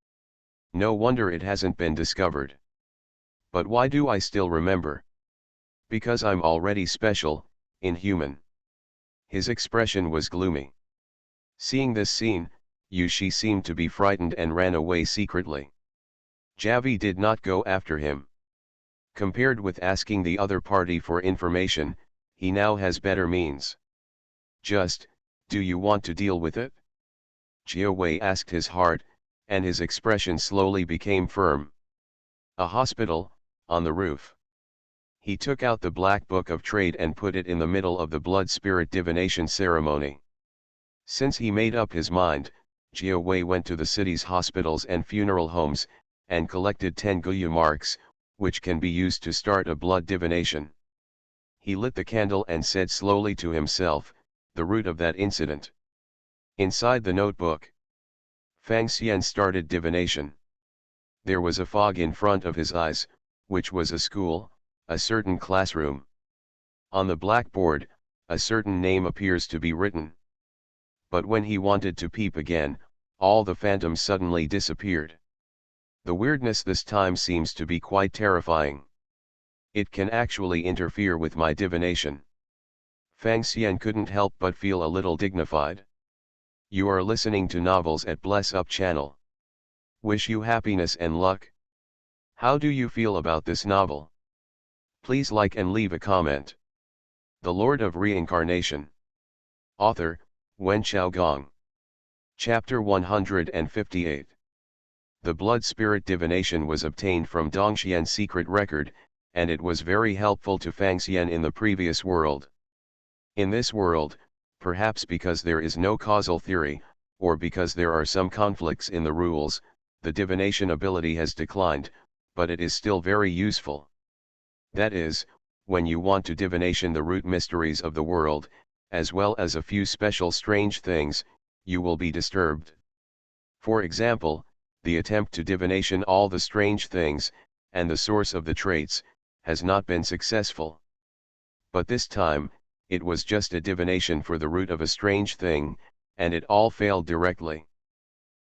No wonder it hasn't been discovered. But why do I still remember? Because I'm already special, inhuman. His expression was gloomy. Seeing this scene, Yushi seemed to be frightened and ran away secretly. Javi did not go after him. Compared with asking the other party for information, he now has better means. Just, do you want to deal with it? Jiao Wei asked his heart, and his expression slowly became firm. A hospital, on the roof. He took out the black book of trade and put it in the middle of the blood spirit divination ceremony. Since he made up his mind, Jiao Wei went to the city's hospitals and funeral homes, and collected 10 Guyu marks, which can be used to start a blood divination. He lit the candle and said slowly to himself, the root of that incident. Inside the notebook, Fang Xian started divination. There was a fog in front of his eyes, which was a school, a certain classroom. On the blackboard, a certain name appears to be written. But when he wanted to peep again, all the phantoms suddenly disappeared. The weirdness this time seems to be quite terrifying. It can actually interfere with my divination. Fang Xian couldn't help but feel a little dignified. You are listening to Novels at Bless Up channel. Wish you happiness and luck. How do you feel about this novel? Please like and leave a comment. The Lord of Reincarnation. Author, Wen Xiaogong. Chapter 158. The blood spirit divination was obtained from Dongxian's secret record, and it was very helpful to Fang Xian in the previous world. In this world, perhaps because there is no causal theory, or because there are some conflicts in the rules, the divination ability has declined, but it is still very useful. That is, when you want to divination the root mysteries of the world, as well as a few special strange things, you will be disturbed. For example, the attempt to divination all the strange things, and the source of the traits, has not been successful. But this time, it was just a divination for the root of a strange thing, and it all failed directly.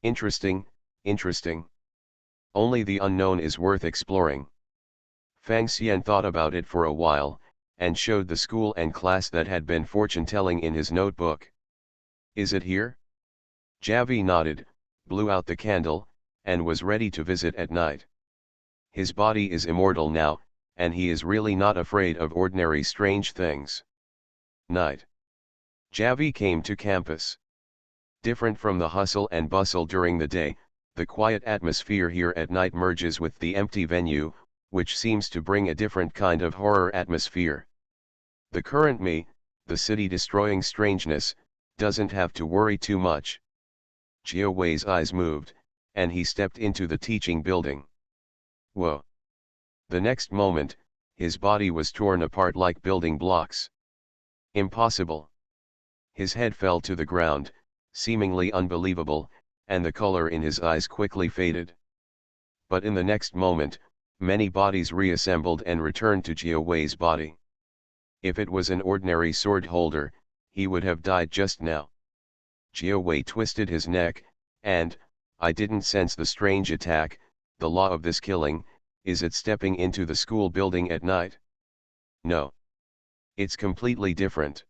Interesting, interesting. Only the unknown is worth exploring. Fang Xian thought about it for a while, and showed the school and class that had been fortune-telling in his notebook. Is it here? Javi nodded, blew out the candle, and was ready to visit at night. His body is immortal now, and he is really not afraid of ordinary strange things. Night. Javi came to campus. Different from the hustle and bustle during the day, the quiet atmosphere here at night merges with the empty venue, which seems to bring a different kind of horror atmosphere. The current me, the city-destroying strangeness, doesn't have to worry too much. Jiao Wei's eyes moved, and he stepped into the teaching building. Whoa! The next moment, his body was torn apart like building blocks. Impossible! His head fell to the ground, seemingly unbelievable, and the color in his eyes quickly faded. But in the next moment, many bodies reassembled and returned to Jiao Wei's body. If it was an ordinary sword holder, he would have died just now. Jiao Wei twisted his neck, and, I didn't sense the strange attack. The law of this killing, is it stepping into the school building at night? No. It's completely different.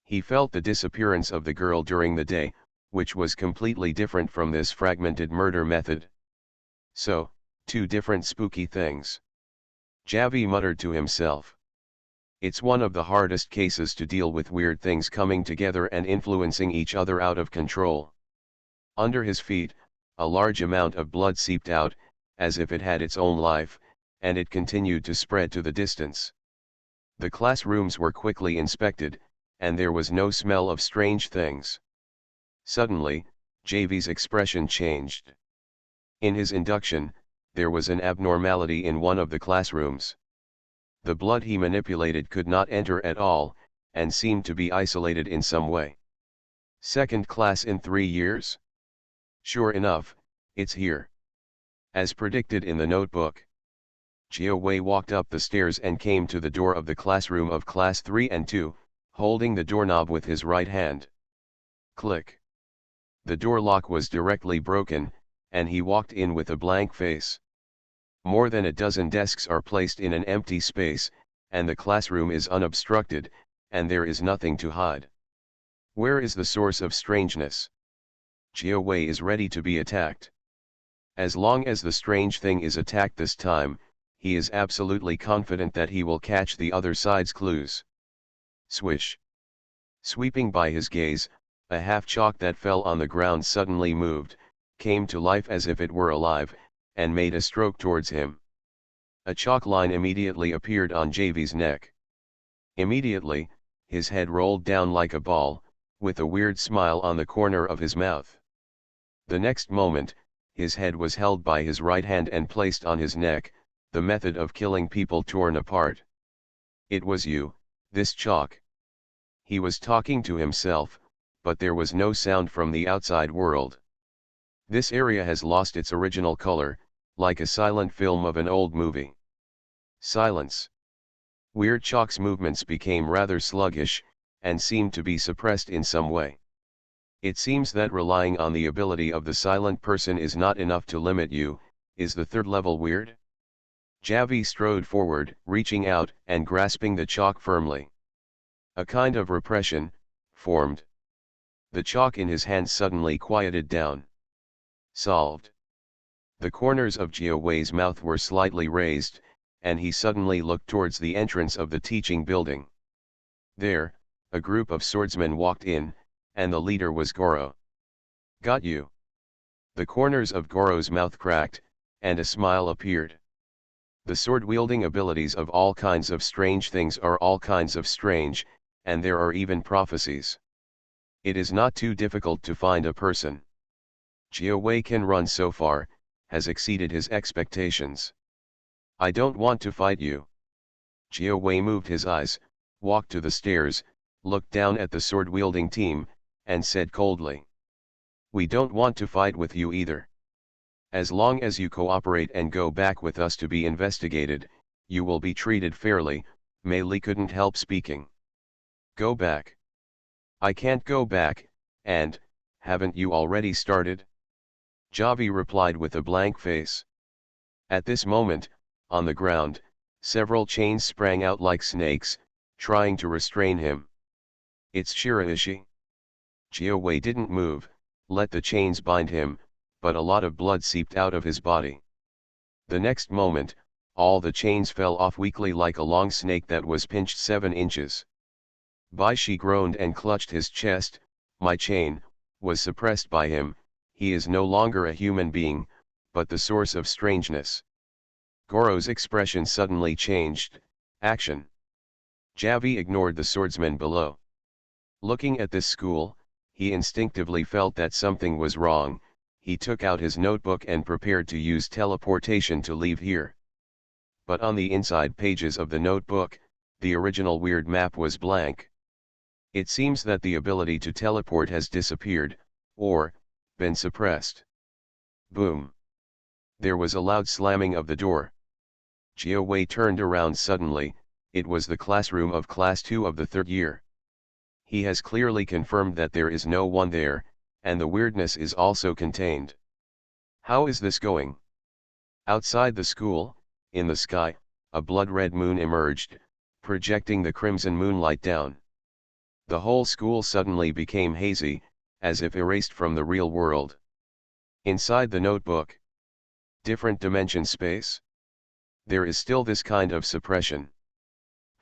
He felt the disappearance of the girl during the day, which was completely different from this fragmented murder method. So, two different spooky things. Javi muttered to himself. It's one of the hardest cases to deal with weird things coming together and influencing each other out of control. Under his feet, a large amount of blood seeped out, as if it had its own life, and it continued to spread to the distance. The classrooms were quickly inspected, and there was no smell of strange things. Suddenly, Javi's expression changed. In his induction, there was an abnormality in one of the classrooms. The blood he manipulated could not enter at all, and seemed to be isolated in some way. Second class in 3 years? Sure enough, it's here. As predicted in the notebook. Jia Wei walked up the stairs and came to the door of the classroom of class 3 and 2, holding the doorknob with his right hand. Click. The door lock was directly broken, and he walked in with a blank face. More than a dozen desks are placed in an empty space, and the classroom is unobstructed, and there is nothing to hide. Where is the source of strangeness? Jia Wei is ready to be attacked. As long as the strange thing is attacked this time, he is absolutely confident that he will catch the other side's clues. Swish. Sweeping by his gaze, a half chalk that fell on the ground suddenly moved, came to life as if it were alive, and made a stroke towards him. A chalk line immediately appeared on JV's neck. Immediately, his head rolled down like a ball, with a weird smile on the corner of his mouth. The next moment, his head was held by his right hand and placed on his neck, the method of killing people torn apart. It was you, this chalk. He was talking to himself, but there was no sound from the outside world. This area has lost its original color, like a silent film of an old movie. Silence. Weird Chalk's movements became rather sluggish, and seemed to be suppressed in some way. It seems that relying on the ability of the silent person is not enough to limit you. Is the third level weird? Javi strode forward, reaching out and grasping the chalk firmly. A kind of repression formed. The chalk in his hand suddenly quieted down. Solved. The corners of Jia Wei's mouth were slightly raised, and he suddenly looked towards the entrance of the teaching building. There, a group of swordsmen walked in, and the leader was Goro. Got you. The corners of Goro's mouth cracked, and a smile appeared. The sword-wielding abilities of all kinds of strange things are all kinds of strange, and there are even prophecies. It is not too difficult to find a person. Jia Wei can run so far, has exceeded his expectations. I don't want to fight you. Jia Wei moved his eyes, walked to the stairs, looked down at the sword-wielding team, and said coldly. We don't want to fight with you either. As long as you cooperate and go back with us to be investigated, you will be treated fairly. Mei Li couldn't help speaking. Go back. I can't go back, and, haven't you already started? Javi replied with a blank face. At this moment, on the ground, several chains sprang out like snakes, trying to restrain him. It's Shiraishi. Jia Wei didn't move, let the chains bind him, but a lot of blood seeped out of his body. The next moment, all the chains fell off weakly like a long snake that was pinched 7 inches. Bai Shi groaned and clutched his chest. My chain was suppressed by him. He is no longer a human being, but the source of strangeness. Goro's expression suddenly changed. Action. Javi ignored the swordsman below. Looking at this school, he instinctively felt that something was wrong. He took out his notebook and prepared to use teleportation to leave here. But on the inside pages of the notebook, the original weird map was blank. It seems that the ability to teleport has disappeared, or been suppressed. Boom. There was a loud slamming of the door. Jia Wei turned around suddenly. It was the classroom of class 2 of the 3rd year. He has clearly confirmed that there is no one there, and the weirdness is also contained. How is this going? Outside the school, in the sky, a blood-red moon emerged, projecting the crimson moonlight down. The whole school suddenly became hazy, as if erased from the real world. Inside the notebook. Different dimension space? There is still this kind of suppression.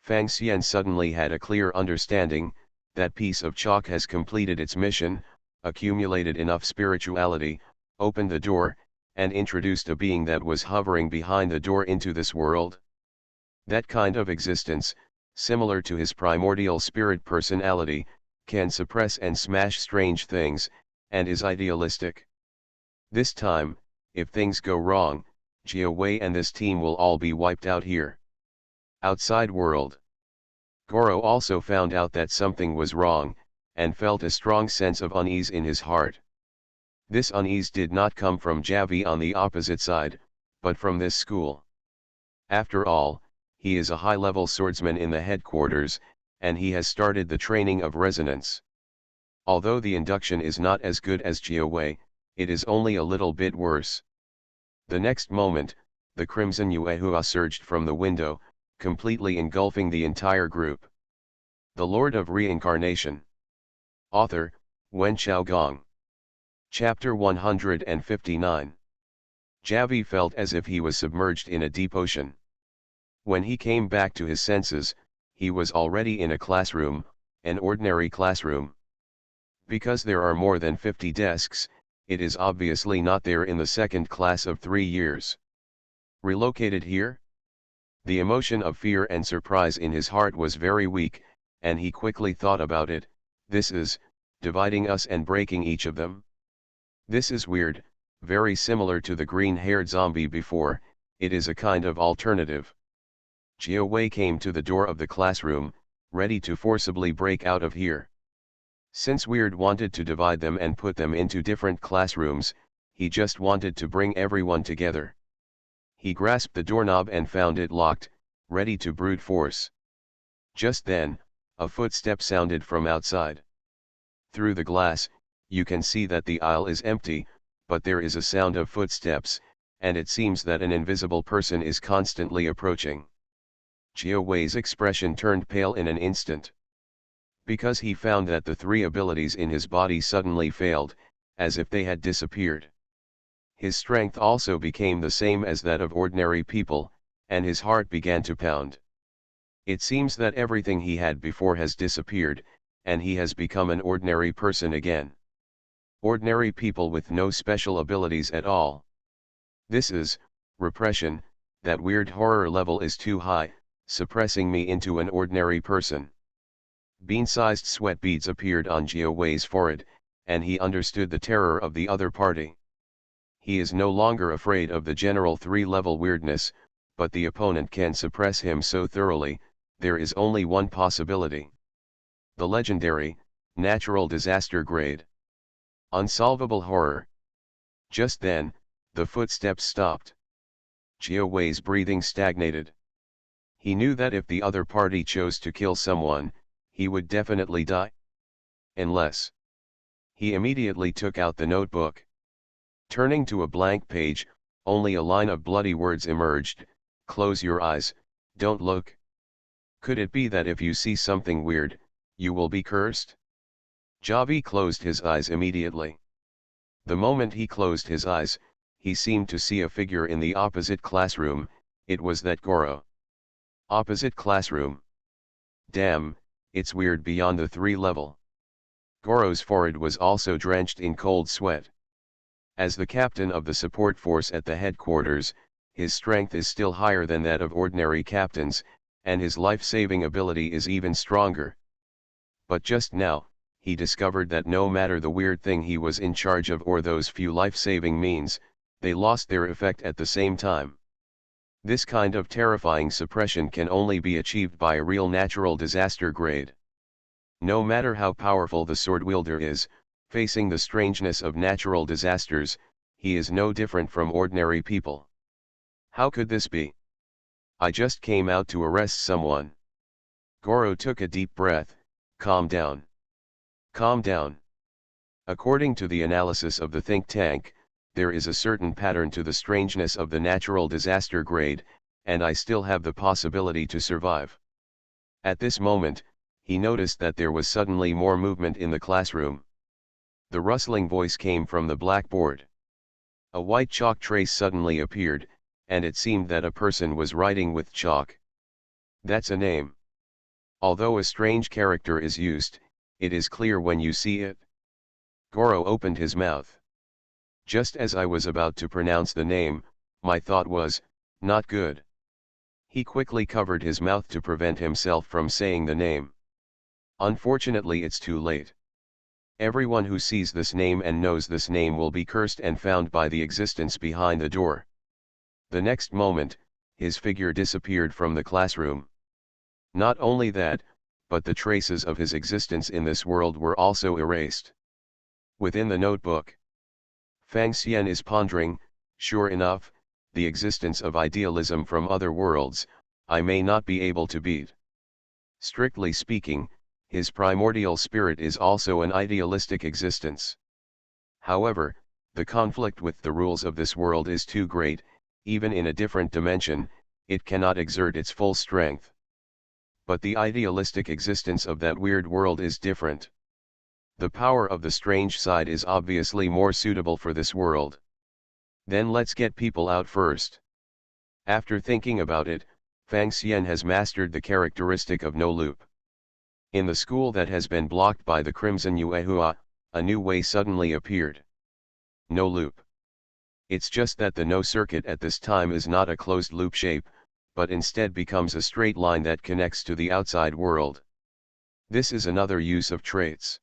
Fang Xian suddenly had a clear understanding. That piece of chalk has completed its mission, accumulated enough spirituality, opened the door, and introduced a being that was hovering behind the door into this world. That kind of existence, similar to his primordial spirit personality, can suppress and smash strange things, and is idealistic. This time, if things go wrong, Jiawei and this team will all be wiped out here. Outside world. Goro also found out that something was wrong, and felt a strong sense of unease in his heart. This unease did not come from Javi on the opposite side, but from this school. After all, he is a high-level swordsman in the headquarters, and he has started the training of resonance. Although the induction is not as good as Jiawei, it is only a little bit worse. The next moment, the crimson Yuehua surged from the window, completely engulfing the entire group. The Lord of Reincarnation. Author, Wen Xiaogong. Chapter 159. Javi felt as if he was submerged in a deep ocean. When he came back to his senses, he was already in a classroom, an ordinary classroom. Because there are more than 50 desks, it is obviously not there in the second class of 3 years. Relocated here? The emotion of fear and surprise in his heart was very weak, and he quickly thought about it. This is, dividing us and breaking each of them. This is weird, very similar to the green-haired zombie before. It is a kind of alternative. Jiawei came to the door of the classroom, ready to forcibly break out of here. Since Weird wanted to divide them and put them into different classrooms, he just wanted to bring everyone together. He grasped the doorknob and found it locked, ready to brute force. Just then, a footstep sounded from outside. Through the glass, you can see that the aisle is empty, but there is a sound of footsteps, and it seems that an invisible person is constantly approaching. Jiawei's expression turned pale in an instant. Because he found that the 3 abilities in his body suddenly failed, as if they had disappeared. His strength also became the same as that of ordinary people, and his heart began to pound. It seems that everything he had before has disappeared, and he has become an ordinary person again. Ordinary people with no special abilities at all. This is repression. That weird horror level is too high, suppressing me into an ordinary person. Bean-sized sweat beads appeared on Jiawei's forehead, and he understood the terror of the other party. He is no longer afraid of the general 3-level weirdness, but the opponent can suppress him so thoroughly. There is only one possibility. The legendary, natural disaster grade. Unsolvable horror. Just then, the footsteps stopped. Jiawei's breathing stagnated. He knew that if the other party chose to kill someone, he would definitely die. Unless. He immediately took out the notebook. Turning to a blank page, only a line of bloody words emerged. Close your eyes, don't look. Could it be that if you see something weird, you will be cursed? Javi closed his eyes immediately. The moment he closed his eyes, he seemed to see a figure in the opposite classroom. It was that Goro. Opposite classroom. Damn, it's weird beyond the 3-level. Goro's forehead was also drenched in cold sweat. As the captain of the support force at the headquarters, his strength is still higher than that of ordinary captains, and his life-saving ability is even stronger. But just now, he discovered that no matter the weird thing he was in charge of or those few life-saving means, they lost their effect at the same time. This kind of terrifying suppression can only be achieved by a real natural disaster grade. No matter how powerful the sword wielder is, facing the strangeness of natural disasters, he is no different from ordinary people. How could this be? I just came out to arrest someone. Goro took a deep breath. Calm down. Calm down. According to the analysis of the think tank, there is a certain pattern to the strangeness of the natural disaster grade, and I still have the possibility to survive. At this moment, he noticed that there was suddenly more movement in the classroom. The rustling voice came from the blackboard. A white chalk trace suddenly appeared, and it seemed that a person was writing with chalk. That's a name. Although a strange character is used, it is clear when you see it. Goro opened his mouth. Just as I was about to pronounce the name, my thought was, not good. He quickly covered his mouth to prevent himself from saying the name. Unfortunately, it's too late. Everyone who sees this name and knows this name will be cursed and found by the existence behind the door. The next moment, his figure disappeared from the classroom. Not only that, but the traces of his existence in this world were also erased. Within the notebook, Fang Xian is pondering, sure enough, the existence of idealism from other worlds, I may not be able to beat. Strictly speaking, his primordial spirit is also an idealistic existence. However, the conflict with the rules of this world is too great, even in a different dimension, it cannot exert its full strength. But the idealistic existence of that weird world is different. The power of the strange side is obviously more suitable for this world. Then let's get people out first. After thinking about it, Fang Xian has mastered the characteristic of no loop. In the school that has been blocked by the Crimson Yuehua, a new way suddenly appeared. No loop. It's just that the no circuit at this time is not a closed loop shape, but instead becomes a straight line that connects to the outside world. This is another use of traits.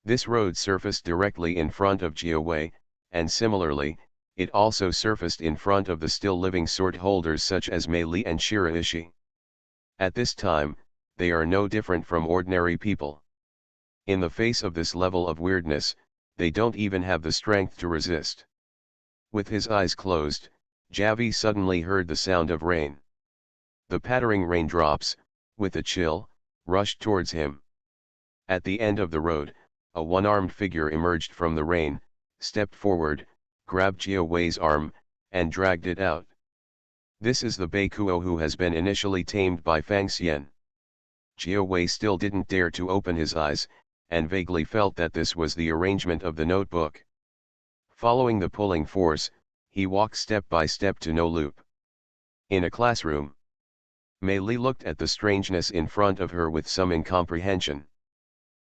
This road surfaced directly in front of Jiawei, and similarly, it also surfaced in front of the still living sword holders such as Mei Li and Shiraishi. At this time, they are no different from ordinary people. In the face of this level of weirdness, they don't even have the strength to resist. With his eyes closed, Javi suddenly heard the sound of rain. The pattering raindrops, with a chill, rushed towards him. At the end of the road, a one-armed figure emerged from the rain, stepped forward, grabbed Jiawei's arm, and dragged it out. This is the Baikuo who has been initially tamed by Fang Xian. Jiawei still didn't dare to open his eyes, and vaguely felt that this was the arrangement of the notebook. Following the pulling force, he walked step by step to no loop. In a classroom, Mei Li looked at the strangeness in front of her with some incomprehension.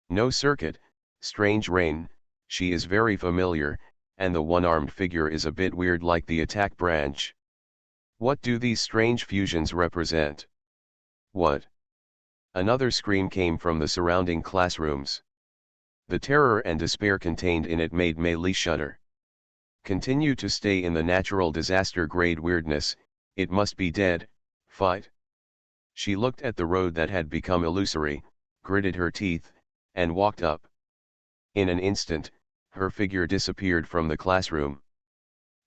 No circuit, strange rain, she is very familiar, and the one-armed figure is a bit weird like the attack branch. What do these strange fusions represent? What? Another scream came from the surrounding classrooms. The terror and despair contained in it made Mei Li shudder. Continue to stay in the natural disaster grade weirdness, it must be dead, fight. She looked at the road that had become illusory, gritted her teeth, and walked up. In an instant, her figure disappeared from the classroom.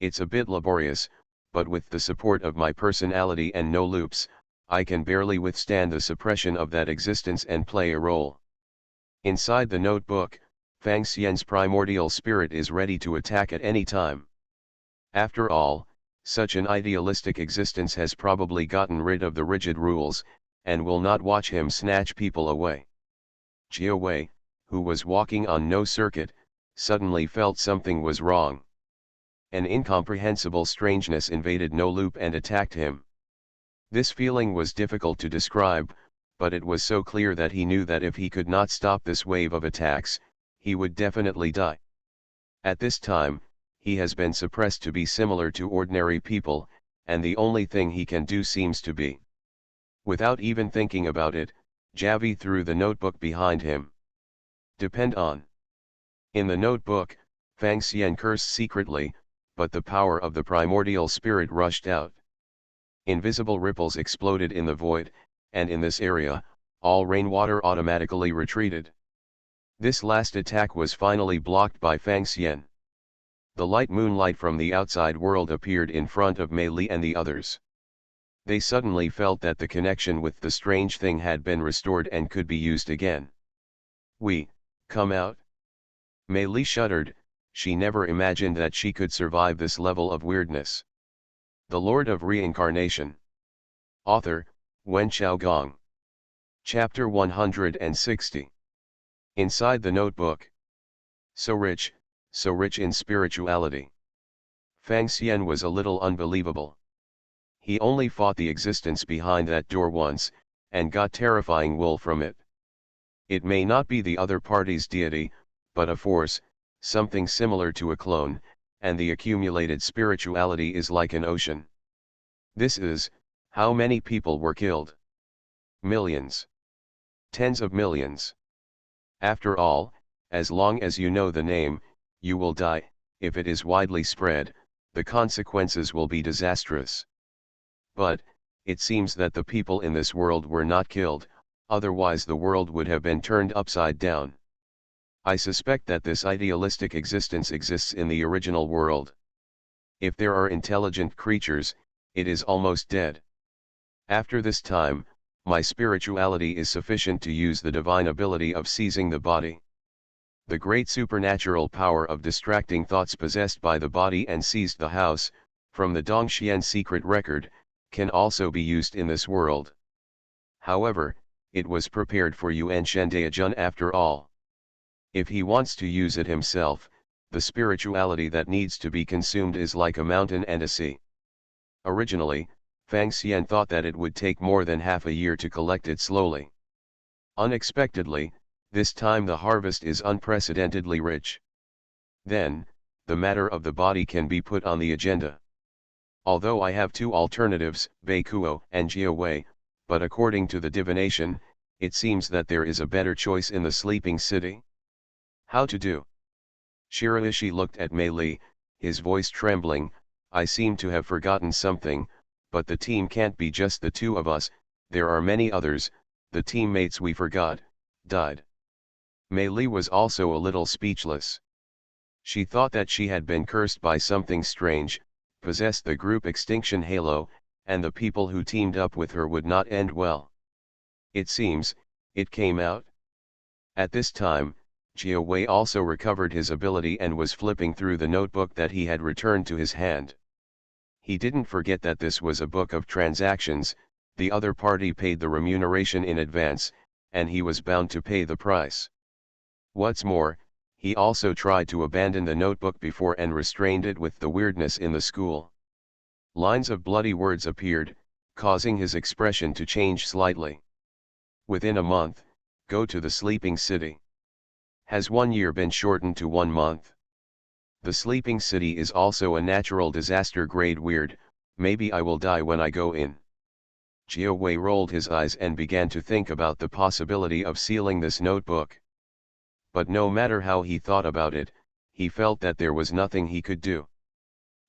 It's a bit laborious, but with the support of my personality and no loops, I can barely withstand the suppression of that existence and play a role. Inside the notebook, Fang Xian's primordial spirit is ready to attack at any time. After all, such an idealistic existence has probably gotten rid of the rigid rules, and will not watch him snatch people away. Jiawei, who was walking on no circuit, suddenly felt something was wrong. An incomprehensible strangeness invaded no loop and attacked him. This feeling was difficult to describe, but it was so clear that he knew that if he could not stop this wave of attacks, he would definitely die. At this time, he has been suppressed to be similar to ordinary people, and the only thing he can do seems to be. Without even thinking about it, Javi threw the notebook behind him. Depend on. In the notebook, Fang Xian cursed secretly, but the power of the primordial spirit rushed out. Invisible ripples exploded in the void, and in this area, all rainwater automatically retreated. This last attack was finally blocked by Fang Xian. The light moonlight from the outside world appeared in front of Mei Li and the others. They suddenly felt that the connection with the strange thing had been restored and could be used again. Come out. Mei Li shuddered, she never imagined that she could survive this level of weirdness. The Lord of Reincarnation. Author, Wen Xiaogong. Chapter 160. Inside the notebook. So rich in spirituality. Fang Xian was a little unbelievable. He only fought the existence behind that door once, and got terrifying wool from it. It may not be the other party's deity, but a force, something similar to a clone, and the accumulated spirituality is like an ocean. This is, how many people were killed? Millions. Tens of millions. After all, as long as you know the name, you will die. If it is widely spread, The consequences will be disastrous. But, it seems that the people in this world were not killed, otherwise the world would have been turned upside down. I suspect that this idealistic existence exists in the original world. If there are intelligent creatures, it is almost dead. After this time, my spirituality is sufficient to use the divine ability of seizing the body. The great supernatural power of distracting thoughts possessed by the body and seized the house, from the Dongxian secret record, can also be used in this world. However, it was prepared for Yuan Shendaijun after all. If he wants to use it himself, the spirituality that needs to be consumed is like a mountain and a sea. Originally, Fang Xian thought that it would take more than half a year to collect it slowly. Unexpectedly, this time the harvest is unprecedentedly rich. Then, the matter of the body can be put on the agenda. Although I have two alternatives, Beikuo and Jiawei, but according to the divination, it seems that there is a better choice in the sleeping city. How to do? Shiraishi looked at Mei Li, his voice trembling. I seem to have forgotten something, but the team can't be just the two of us, there are many others, the teammates we forgot, died. Mei Li was also a little speechless. She thought that she had been cursed by something strange, possessed the group extinction halo, and the people who teamed up with her would not end well. It seems, it came out. At this time, Jia Wei also recovered his ability and was flipping through the notebook that he had returned to his hand. He didn't forget that this was a book of transactions, the other party paid the remuneration in advance, and he was bound to pay the price. What's more, he also tried to abandon the notebook before and restrained it with the weirdness in the school. Lines of bloody words appeared, causing his expression to change slightly. Within a month, go to the sleeping city. Has 1 year been shortened to 1 month? The sleeping city is also a natural disaster grade weird, maybe I will die when I go in. Jia Wei rolled his eyes and began to think about the possibility of sealing this notebook. But no matter how he thought about it, he felt that there was nothing he could do.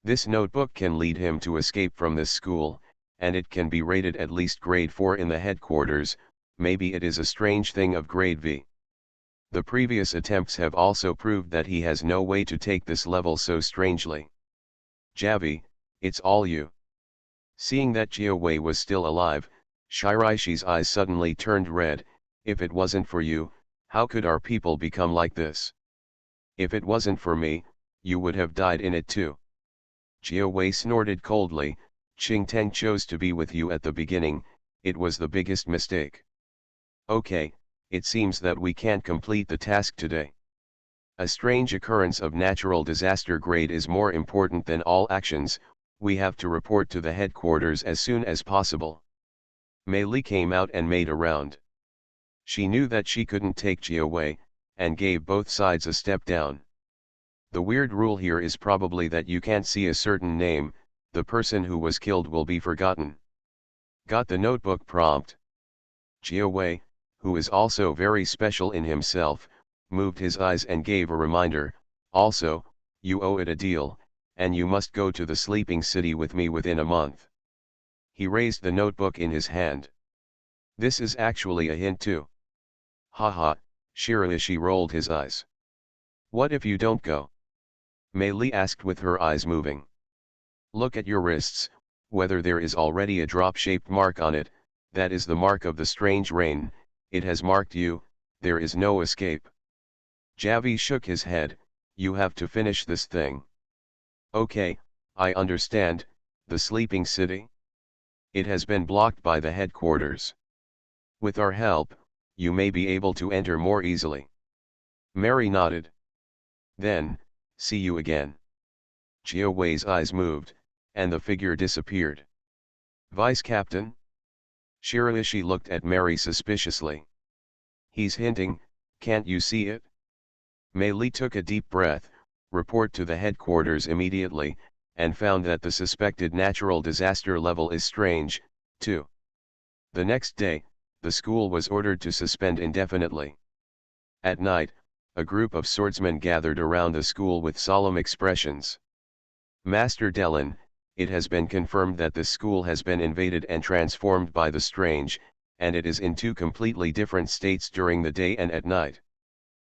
This notebook can lead him to escape from this school, and it can be rated at least grade 4 in the headquarters, maybe it is a strange thing of grade V. The previous attempts have also proved that he has no way to take this level so strangely. Javi, it's all you. Seeing that Jia Wei was still alive, Shiraishi's eyes suddenly turned red. If it wasn't for you, how could our people become like this? If it wasn't for me, you would have died in it too. Jia Wei snorted coldly. Qing Teng chose to be with you at the beginning, it was the biggest mistake. Okay, it seems that we can't complete the task today. A strange occurrence of natural disaster grade is more important than all actions, we have to report to the headquarters as soon as possible. Mei Li came out and made a round. She knew that she couldn't take Jia Wei, and gave both sides a step down. The weird rule here is probably that you can't see a certain name, the person who was killed will be forgotten. Got the notebook prompt. Jia Wei, who is also very special in himself, moved his eyes and gave a reminder, also, you owe it a deal, and you must go to the sleeping city with me within a month. He raised the notebook in his hand. This is actually a hint too. Haha, Shiraishi rolled his eyes. What if you don't go? Mei Li asked with her eyes moving. Look at your wrists, whether there is already a drop-shaped mark on it, that is the mark of the strange rain, it has marked you, there is no escape. Javi shook his head, you have to finish this thing. Okay, I understand, the sleeping city? It has been blocked by the headquarters. With our help, you may be able to enter more easily. Mary nodded. Then, see you again. Jia Wei's eyes moved, and the figure disappeared. Vice Captain? Shiraishi looked at Mary suspiciously. He's hinting, can't you see it? Mei Li took a deep breath, report to the headquarters immediately, and found that the suspected natural disaster level is strange, too. The next day, the school was ordered to suspend indefinitely. At night, a group of swordsmen gathered around the school with solemn expressions. Master Delin, it has been confirmed that this school has been invaded and transformed by the strange, and it is in two completely different states during the day and at night.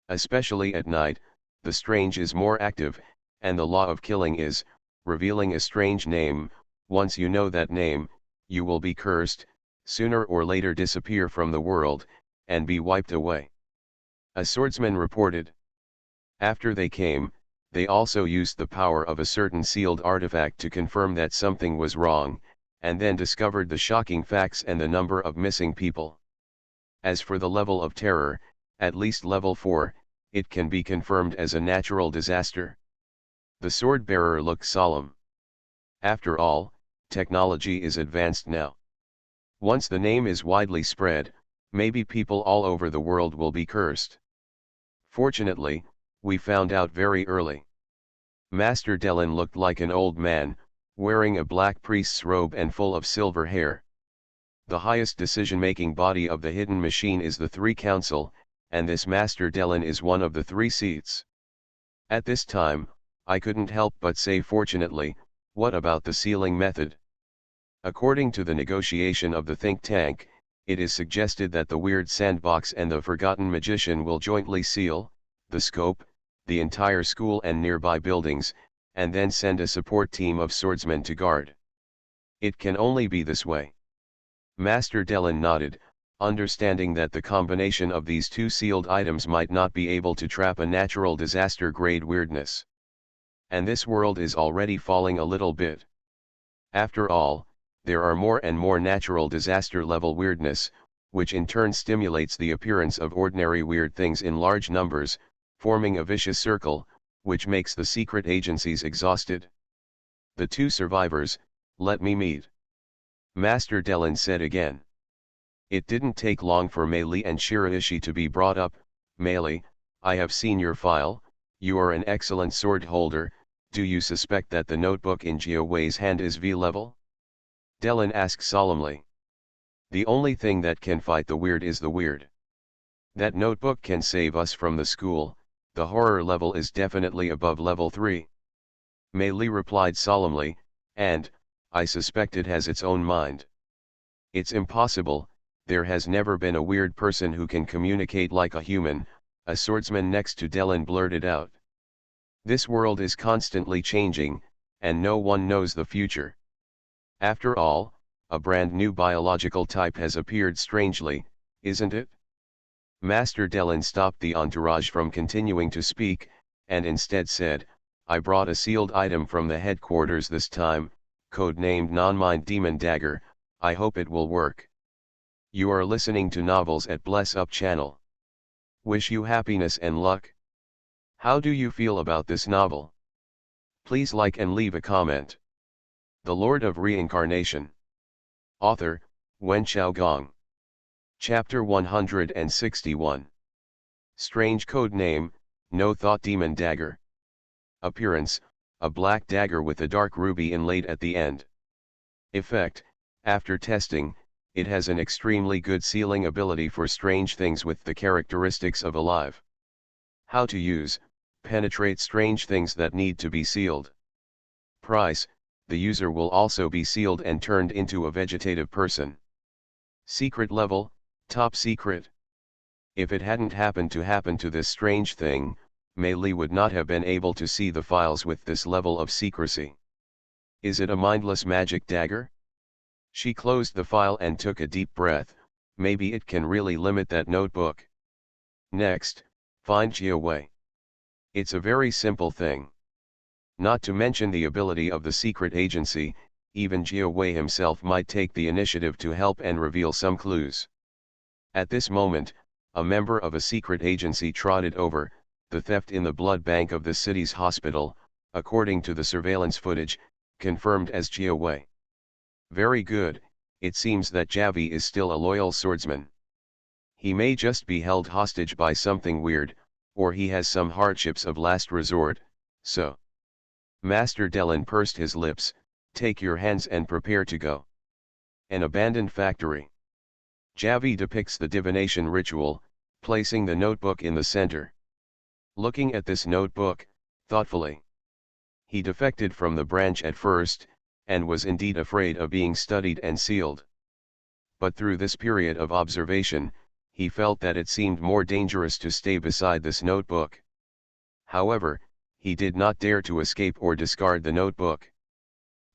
Especially at night, the strange is more active, and the law of killing is, revealing a strange name. Once you know that name, you will be cursed, sooner or later disappear from the world, and be wiped away. A swordsman reported. After they came, they also used the power of a certain sealed artifact to confirm that something was wrong, and then discovered the shocking facts and the number of missing people. As for the level of terror, at least level 4, it can be confirmed as a natural disaster. The sword-bearer looked solemn. After all, technology is advanced now. Once the name is widely spread, maybe people all over the world will be cursed. Fortunately, we found out very early. Master Delin looked like an old man, wearing a black priest's robe and full of silver hair. The highest decision-making body of the hidden machine is the Three Council, and this Master Delin is one of the 3 seats. At this time, I couldn't help but say fortunately, what about the sealing method? According to the negotiation of the think tank, it is suggested that the Weird Sandbox and the Forgotten Magician will jointly seal the scope, the entire school and nearby buildings, and then send a support team of swordsmen to guard. It can only be this way. Master Delin nodded, understanding that the combination of these 2 sealed items might not be able to trap a natural disaster grade weirdness. And this world is already falling a little bit. After all, there are more and more natural disaster level weirdness, which in turn stimulates the appearance of ordinary weird things in large numbers, forming a vicious circle, which makes the secret agencies exhausted. The 2 survivors, let me meet. Master Delin said again. It didn't take long for Meili and Shiraishi to be brought up. Meili, I have seen your file, you are an excellent sword holder. Do you suspect that the notebook in Jiawei's hand is V-level? Delin asked solemnly. The only thing that can fight the weird is the weird. That notebook can save us from the school. The horror level is definitely above level 3. Meili replied solemnly, and, I suspect it has its own mind. It's impossible, there has never been a weird person who can communicate like a human, a swordsman next to Delin blurted out. This world is constantly changing, and no one knows the future. After all, a brand new biological type has appeared strangely, isn't it? Master Delin stopped the entourage from continuing to speak, and instead said, I brought a sealed item from the headquarters this time, code-named Non-Mind Demon Dagger. I hope it will work. You are listening to Novels at Bless Up channel. Wish you happiness and luck. How do you feel about this novel? Please like and leave a comment. The Lord of Reincarnation. Author, Wen Xiaogong. Chapter 161. Strange code name, No Thought Demon Dagger. Appearance, a black dagger with a dark ruby inlaid at the end. Effect, after testing, it has an extremely good sealing ability for strange things with the characteristics of alive. How to use, penetrate strange things that need to be sealed. Price, the user will also be sealed and turned into a vegetative person. Secret level, top secret. If it hadn't happened to this strange thing, Meili would not have been able to see the files with this level of secrecy. Is it a mindless magic dagger? She closed the file and took a deep breath. Maybe it can really limit that notebook. Next, find Jiawei. It's a very simple thing. Not to mention the ability of the secret agency, even Jiawei himself might take the initiative to help and reveal some clues. At this moment, a member of a secret agency trotted over, the theft in the blood bank of the city's hospital, according to the surveillance footage, confirmed as Jiawei. Very good, it seems that Javi is still a loyal swordsman. He may just be held hostage by something weird, or he has some hardships of last resort, so. Master Delin pursed his lips, take your hands and prepare to go. An abandoned factory. Javi depicts the divination ritual, placing the notebook in the center. Looking at this notebook, thoughtfully. He defected from the branch at first, and was indeed afraid of being studied and sealed. But through this period of observation, he felt that it seemed more dangerous to stay beside this notebook. However, he did not dare to escape or discard the notebook.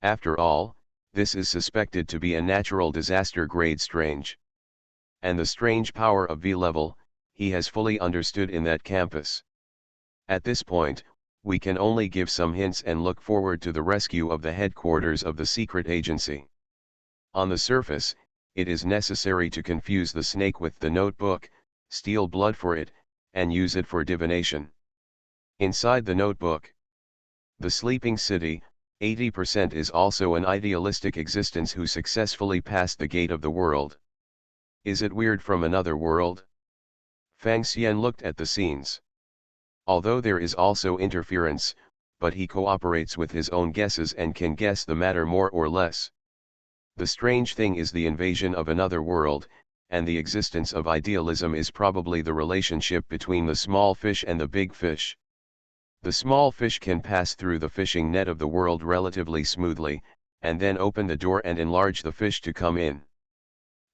After all, this is suspected to be a natural disaster grade strange. And the strange power of V-level, he has fully understood in that campus. At this point, we can only give some hints and look forward to the rescue of the headquarters of the secret agency. On the surface, it is necessary to confuse the snake with the notebook, steal blood for it, and use it for divination. Inside the notebook, the sleeping city, 80% is also an idealistic existence who successfully passed the gate of the world. Is it weird from another world? Fang Xian looked at the scenes. Although there is also interference, but he cooperates with his own guesses and can guess the matter more or less. The strange thing is the invasion of another world, and the existence of idealism is probably the relationship between the small fish and the big fish. The small fish can pass through the fishing net of the world relatively smoothly, and then open the door and enlarge the fish to come in.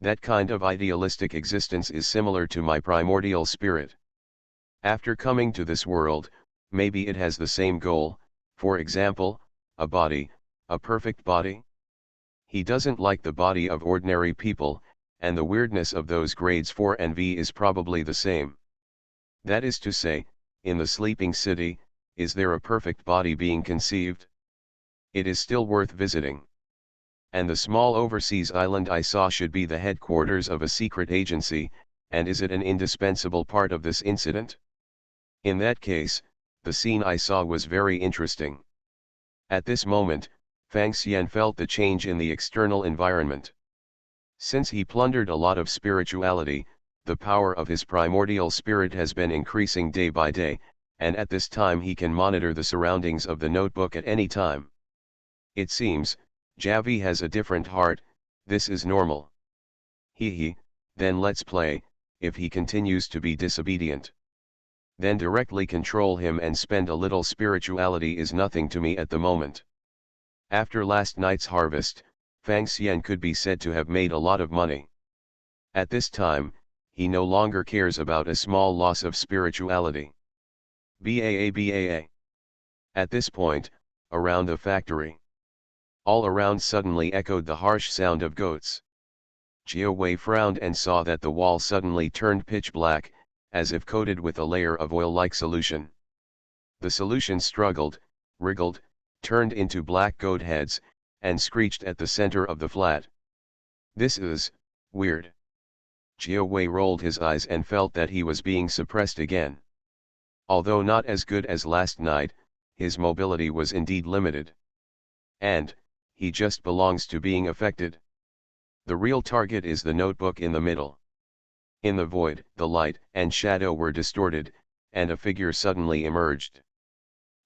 That kind of idealistic existence is similar to my primordial spirit. After coming to this world, maybe it has the same goal, for example, a body, a perfect body. He doesn't like the body of ordinary people, and the weirdness of those grades 4 and V is probably the same. That is to say, in the sleeping city, is there a perfect body being conceived? It is still worth visiting. And the small overseas island I saw should be the headquarters of a secret agency, and is it an indispensable part of this incident? In that case, the scene I saw was very interesting. At this moment, Fang Xian felt the change in the external environment. Since he plundered a lot of spirituality, the power of his primordial spirit has been increasing day by day, and at this time he can monitor the surroundings of the notebook at any time. It seems, Javi has a different heart, this is normal. Then let's play, if he continues to be disobedient. Then directly control him and spend a little spirituality is nothing to me at the moment. After last night's harvest, Fang Xian could be said to have made a lot of money. At this time, he no longer cares about a small loss of spirituality. Baa. At this point, around the factory, all around suddenly echoed the harsh sound of goats. Jiao Wei frowned and saw that the wall suddenly turned pitch black, as if coated with a layer of oil-like solution. The solution struggled, wriggled, turned into black goat heads, and screeched at the center of the flat. This is weird. Jiao Wei rolled his eyes and felt that he was being suppressed again. Although not as good as last night, his mobility was indeed limited. And, he just belongs to being affected. The real target is the notebook in the middle. In the void, the light and shadow were distorted, and a figure suddenly emerged.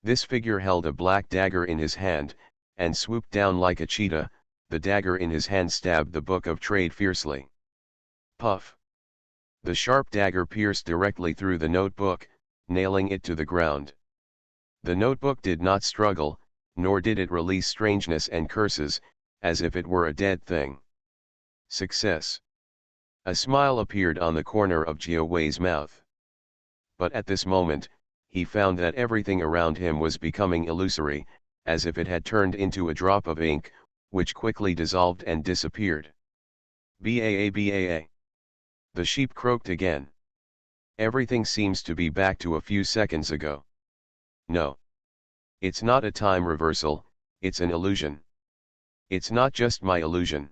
This figure held a black dagger in his hand, and swooped down like a cheetah. The dagger in his hand stabbed the book of trade fiercely. Puff! The sharp dagger pierced directly through the notebook, nailing it to the ground. The notebook did not struggle, nor did it release strangeness and curses, as if it were a dead thing. Success! A smile appeared on the corner of Jiao Wei's mouth. But at this moment, he found that everything around him was becoming illusory, as if it had turned into a drop of ink, which quickly dissolved and disappeared. Baa. The sheep croaked again. Everything seems to be back to a few seconds ago. No. It's not a time reversal, it's an illusion. It's not just my illusion.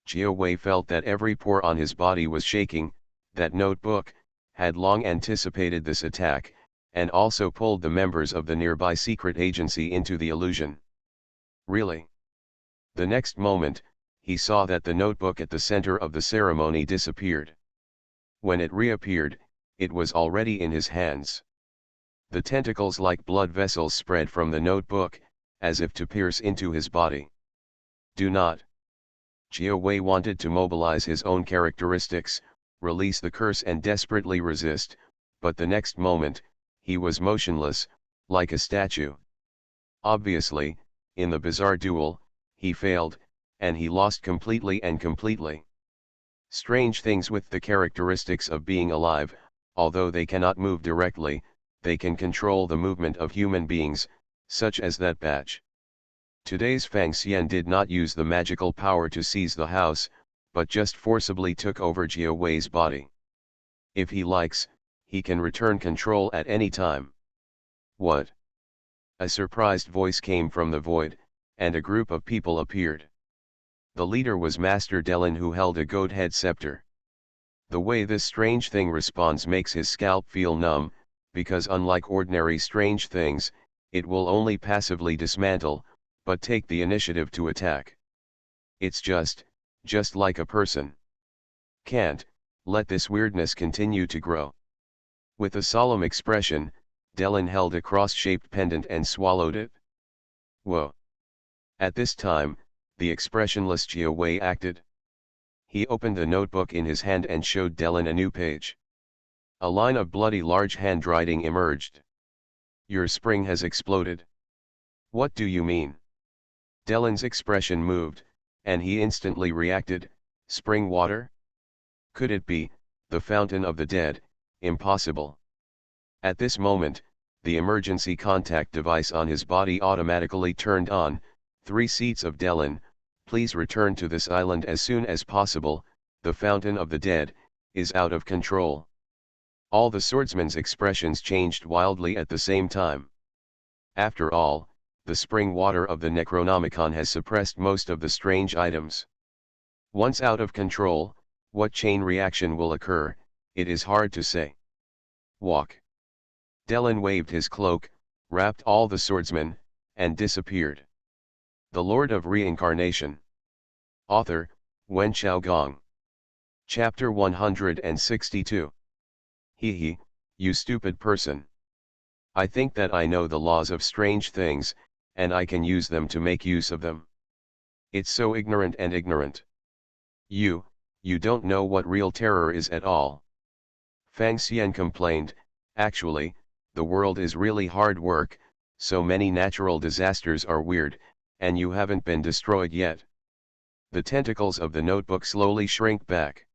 Jiao Wei felt that every pore on his body was shaking. That notebook had long anticipated this attack, and also pulled the members of the nearby secret agency into the illusion. Really? The next moment, he saw that the notebook at the center of the ceremony disappeared. When it reappeared, it was already in his hands. The tentacles like blood vessels spread from the notebook, as if to pierce into his body. Do not. Jiao Wei wanted to mobilize his own characteristics, release the curse and desperately resist, but the next moment, he was motionless, like a statue. Obviously, in the bizarre duel, he failed, and he lost completely and completely. Strange things with the characteristics of being alive, although they cannot move directly, they can control the movement of human beings, such as that batch. Today's Fang Xian did not use the magical power to seize the house, but just forcibly took over Jia Wei's body. If he likes, he can return control at any time. What? A surprised voice came from the void, and a group of people appeared. The leader was Master Delin, who held a goat head scepter. The way this strange thing responds makes his scalp feel numb, because unlike ordinary strange things, it will only passively dismantle, but take the initiative to attack. It's just like a person. Can't let this weirdness continue to grow. With a solemn expression, Delin held a cross-shaped pendant and swallowed it. Whoa! At this time, the expressionless Jia Wei acted. He opened the notebook in his hand and showed Delin a new page. A line of bloody large handwriting emerged. Your spring has exploded. What do you mean? Delin's expression moved, and he instantly reacted. Spring water? Could it be the fountain of the dead? Impossible. At this moment, the emergency contact device on his body automatically turned on. 3 seats of Delin, please return to this island as soon as possible. The fountain of the dead is out of control. All the swordsmen's expressions changed wildly at the same time. After all, the spring water of the Necronomicon has suppressed most of the strange items. Once out of control, what chain reaction will occur, it is hard to say. Walk. Delin waved his cloak, wrapped all the swordsmen, and disappeared. The Lord of Reincarnation. Author, Wen Xiaogong. Chapter 162. He, you stupid person. I think that I know the laws of strange things, and I can use them to make use of them. It's so ignorant and ignorant. You don't know what real terror is at all. Fang Xian complained, actually, the world is really hard work, so many natural disasters are weird, and you haven't been destroyed yet. The tentacles of the notebook slowly shrink back.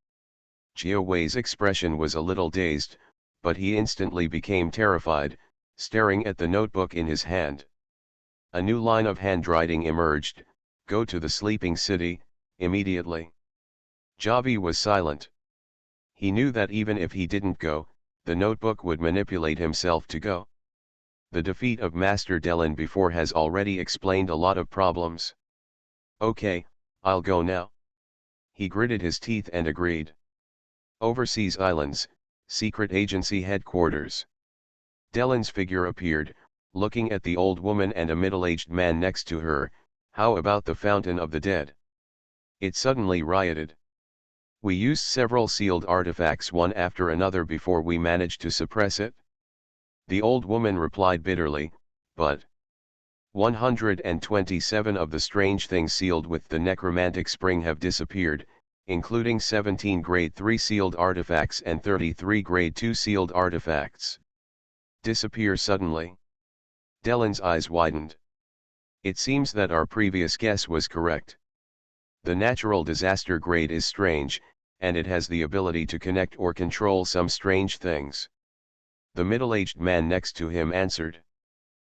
Jia Wei's expression was a little dazed, but he instantly became terrified, staring at the notebook in his hand. A new line of handwriting emerged, go to the sleeping city, immediately. Javi was silent. He knew that even if he didn't go, the notebook would manipulate himself to go. The defeat of Master Delin before has already explained a lot of problems. Okay, I'll go now. He gritted his teeth and agreed. Overseas Islands, Secret Agency Headquarters. Delin's figure appeared, looking at the old woman and a middle-aged man next to her. How about the Fountain of the Dead? It suddenly rioted. We used several sealed artifacts one after another before we managed to suppress it. The old woman replied bitterly, but 127 of the strange things sealed with the necromantic spring have disappeared, including 17 grade 3 sealed artifacts and 33 grade 2 sealed artifacts. Disappear suddenly. Delin's eyes widened. It seems that our previous guess was correct. The natural disaster grade is strange, and it has the ability to connect or control some strange things. The middle-aged man next to him answered.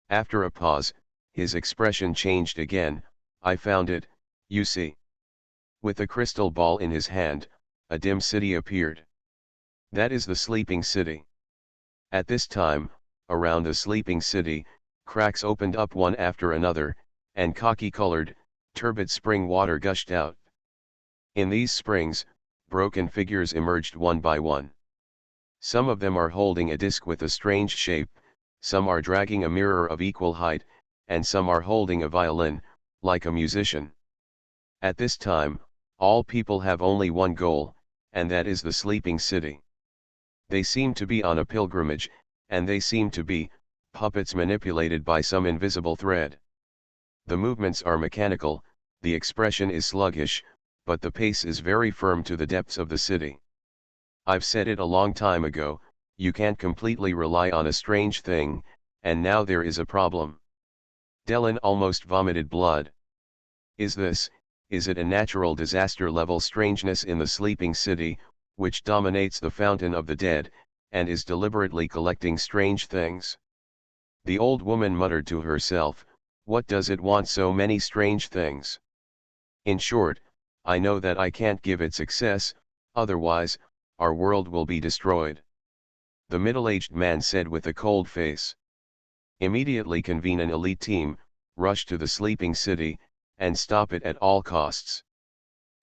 After a pause, his expression changed again. I found it, you see. With a crystal ball in his hand, a dim city appeared. That is the sleeping city. At this time, around the sleeping city, cracks opened up one after another, and khaki-colored, turbid spring water gushed out. In these springs, broken figures emerged one by one. Some of them are holding a disc with a strange shape, some are dragging a mirror of equal height, and some are holding a violin, like a musician. At this time, all people have only one goal, and that is the sleeping city. They seem to be on a pilgrimage, and they seem to be puppets manipulated by some invisible thread. The movements are mechanical, the expression is sluggish, but the pace is very firm to the depths of the city. I've said it a long time ago, you can't completely rely on a strange thing, and now there is a problem. Dellen almost vomited blood. Is it a natural disaster level strangeness in the sleeping city, which dominates the fountain of the dead, and is deliberately collecting strange things? The old woman muttered to herself, what does it want so many strange things? In short, I know that I can't give it success, otherwise, our world will be destroyed. The middle-aged man said with a cold face. Immediately convene an elite team, rush to the sleeping city, and stop it at all costs.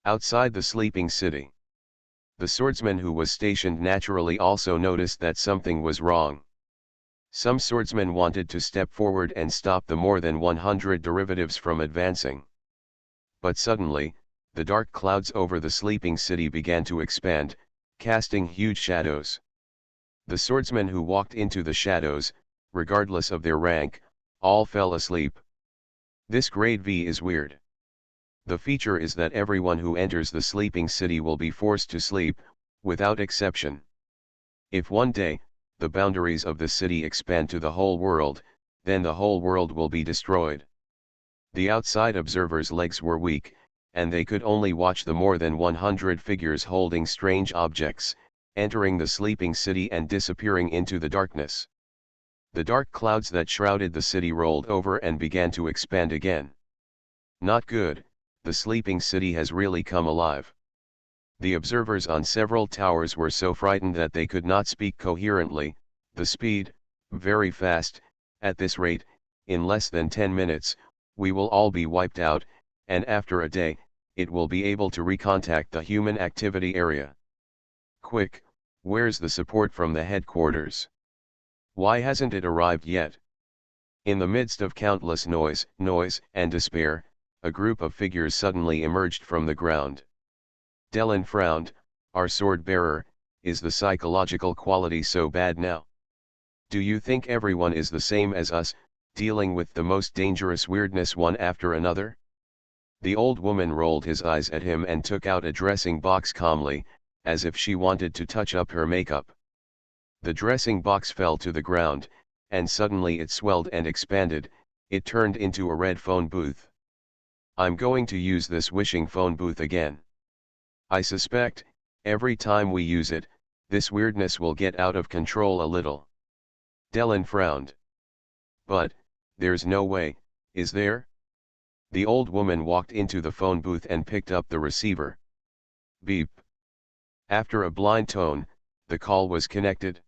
Outside the sleeping city, the swordsman who was stationed naturally also noticed that something was wrong. Some swordsmen wanted to step forward and stop the more than 100 derivatives from advancing. But suddenly, the dark clouds over the sleeping city began to expand, casting huge shadows. The swordsmen who walked into the shadows, regardless of their rank, all fell asleep. This grade V is weird. The feature is that everyone who enters the sleeping city will be forced to sleep, without exception. If one day, the boundaries of the city expand to the whole world, then the whole world will be destroyed. The outside observers' legs were weak, and they could only watch the more than 100 figures holding strange objects, entering the sleeping city and disappearing into the darkness. The dark clouds that shrouded the city rolled over and began to expand again. Not good, the sleeping city has really come alive. The observers on several towers were so frightened that they could not speak coherently. The speed, very fast. At this rate, in less than 10 minutes, we will all be wiped out, and after a day, it will be able to recontact the human activity area. Quick, where's the support from the headquarters? Why hasn't it arrived yet? In the midst of countless noise, and despair, a group of figures suddenly emerged from the ground. Dellen frowned. Our sword bearer, is the psychological quality so bad now? Do you think everyone is the same as us, dealing with the most dangerous weirdness one after another? The old woman rolled his eyes at him and took out a dressing box calmly, as if she wanted to touch up her makeup. The dressing box fell to the ground, and suddenly it swelled and expanded. It turned into a red phone booth. I'm going to use this wishing phone booth again. I suspect, every time we use it, this weirdness will get out of control a little. Dellen frowned. But, there's no way, is there? The old woman walked into the phone booth and picked up the receiver. Beep. After a blind tone, the call was connected.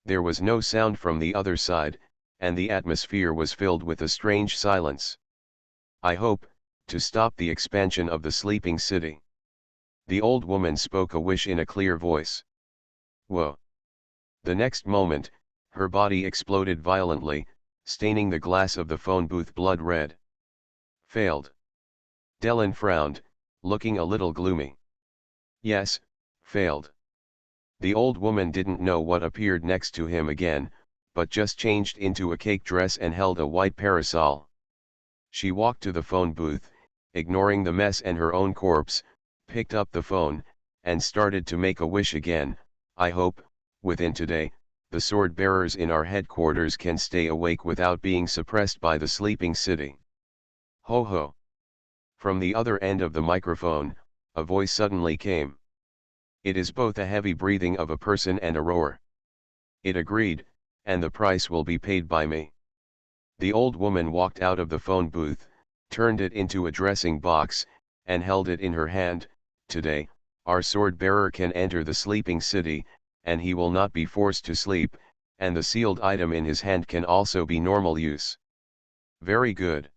There was no sound from the other side, and the atmosphere was filled with a strange silence. I hope, to stop the expansion of the sleeping city. The old woman spoke a wish in a clear voice. Whoa. The next moment, her body exploded violently, staining the glass of the phone booth blood red. Failed. Dellen frowned, looking a little gloomy. Yes, failed. The old woman didn't know what appeared next to him again, but just changed into a cake dress and held a white parasol. She walked to the phone booth, ignoring the mess and her own corpse, picked up the phone, and started to make a wish again. I hope, within today, the sword bearers in our headquarters can stay awake without being suppressed by the sleeping city. Ho ho. From the other end of the microphone, a voice suddenly came. It is both a heavy breathing of a person and a roar. It agreed, and the price will be paid by me. The old woman walked out of the phone booth, turned it into a dressing box, and held it in her hand. Today, our sword bearer can enter the sleeping city, and he will not be forced to sleep, and the sealed item in his hand can also be normal use. Very good.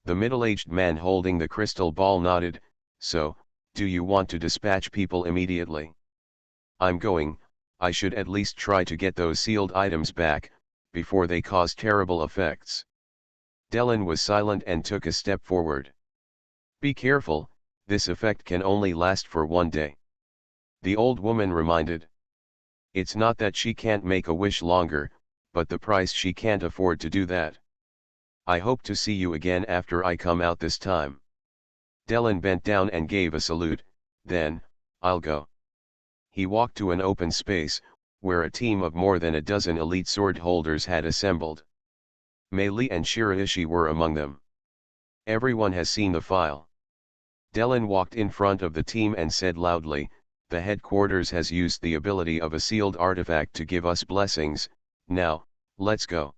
The middle-aged man holding the crystal ball nodded. So, do you want to dispatch people immediately? I'm going. I should at least try to get those sealed items back, before they cause terrible effects. Dellen was silent and took a step forward. Be careful, this effect can only last for one day. The old woman reminded. It's not that she can't make a wish longer, but the price she can't afford to do that. I hope to see you again after I come out this time. Dellen bent down and gave a salute. Then, I'll go. He walked to an open space, where a team of more than a dozen elite sword holders had assembled. Mei Li and Shiraishi were among them. Everyone has seen the file. Delin walked in front of the team and said loudly, "The headquarters has used the ability of a sealed artifact to give us blessings. Now, let's go."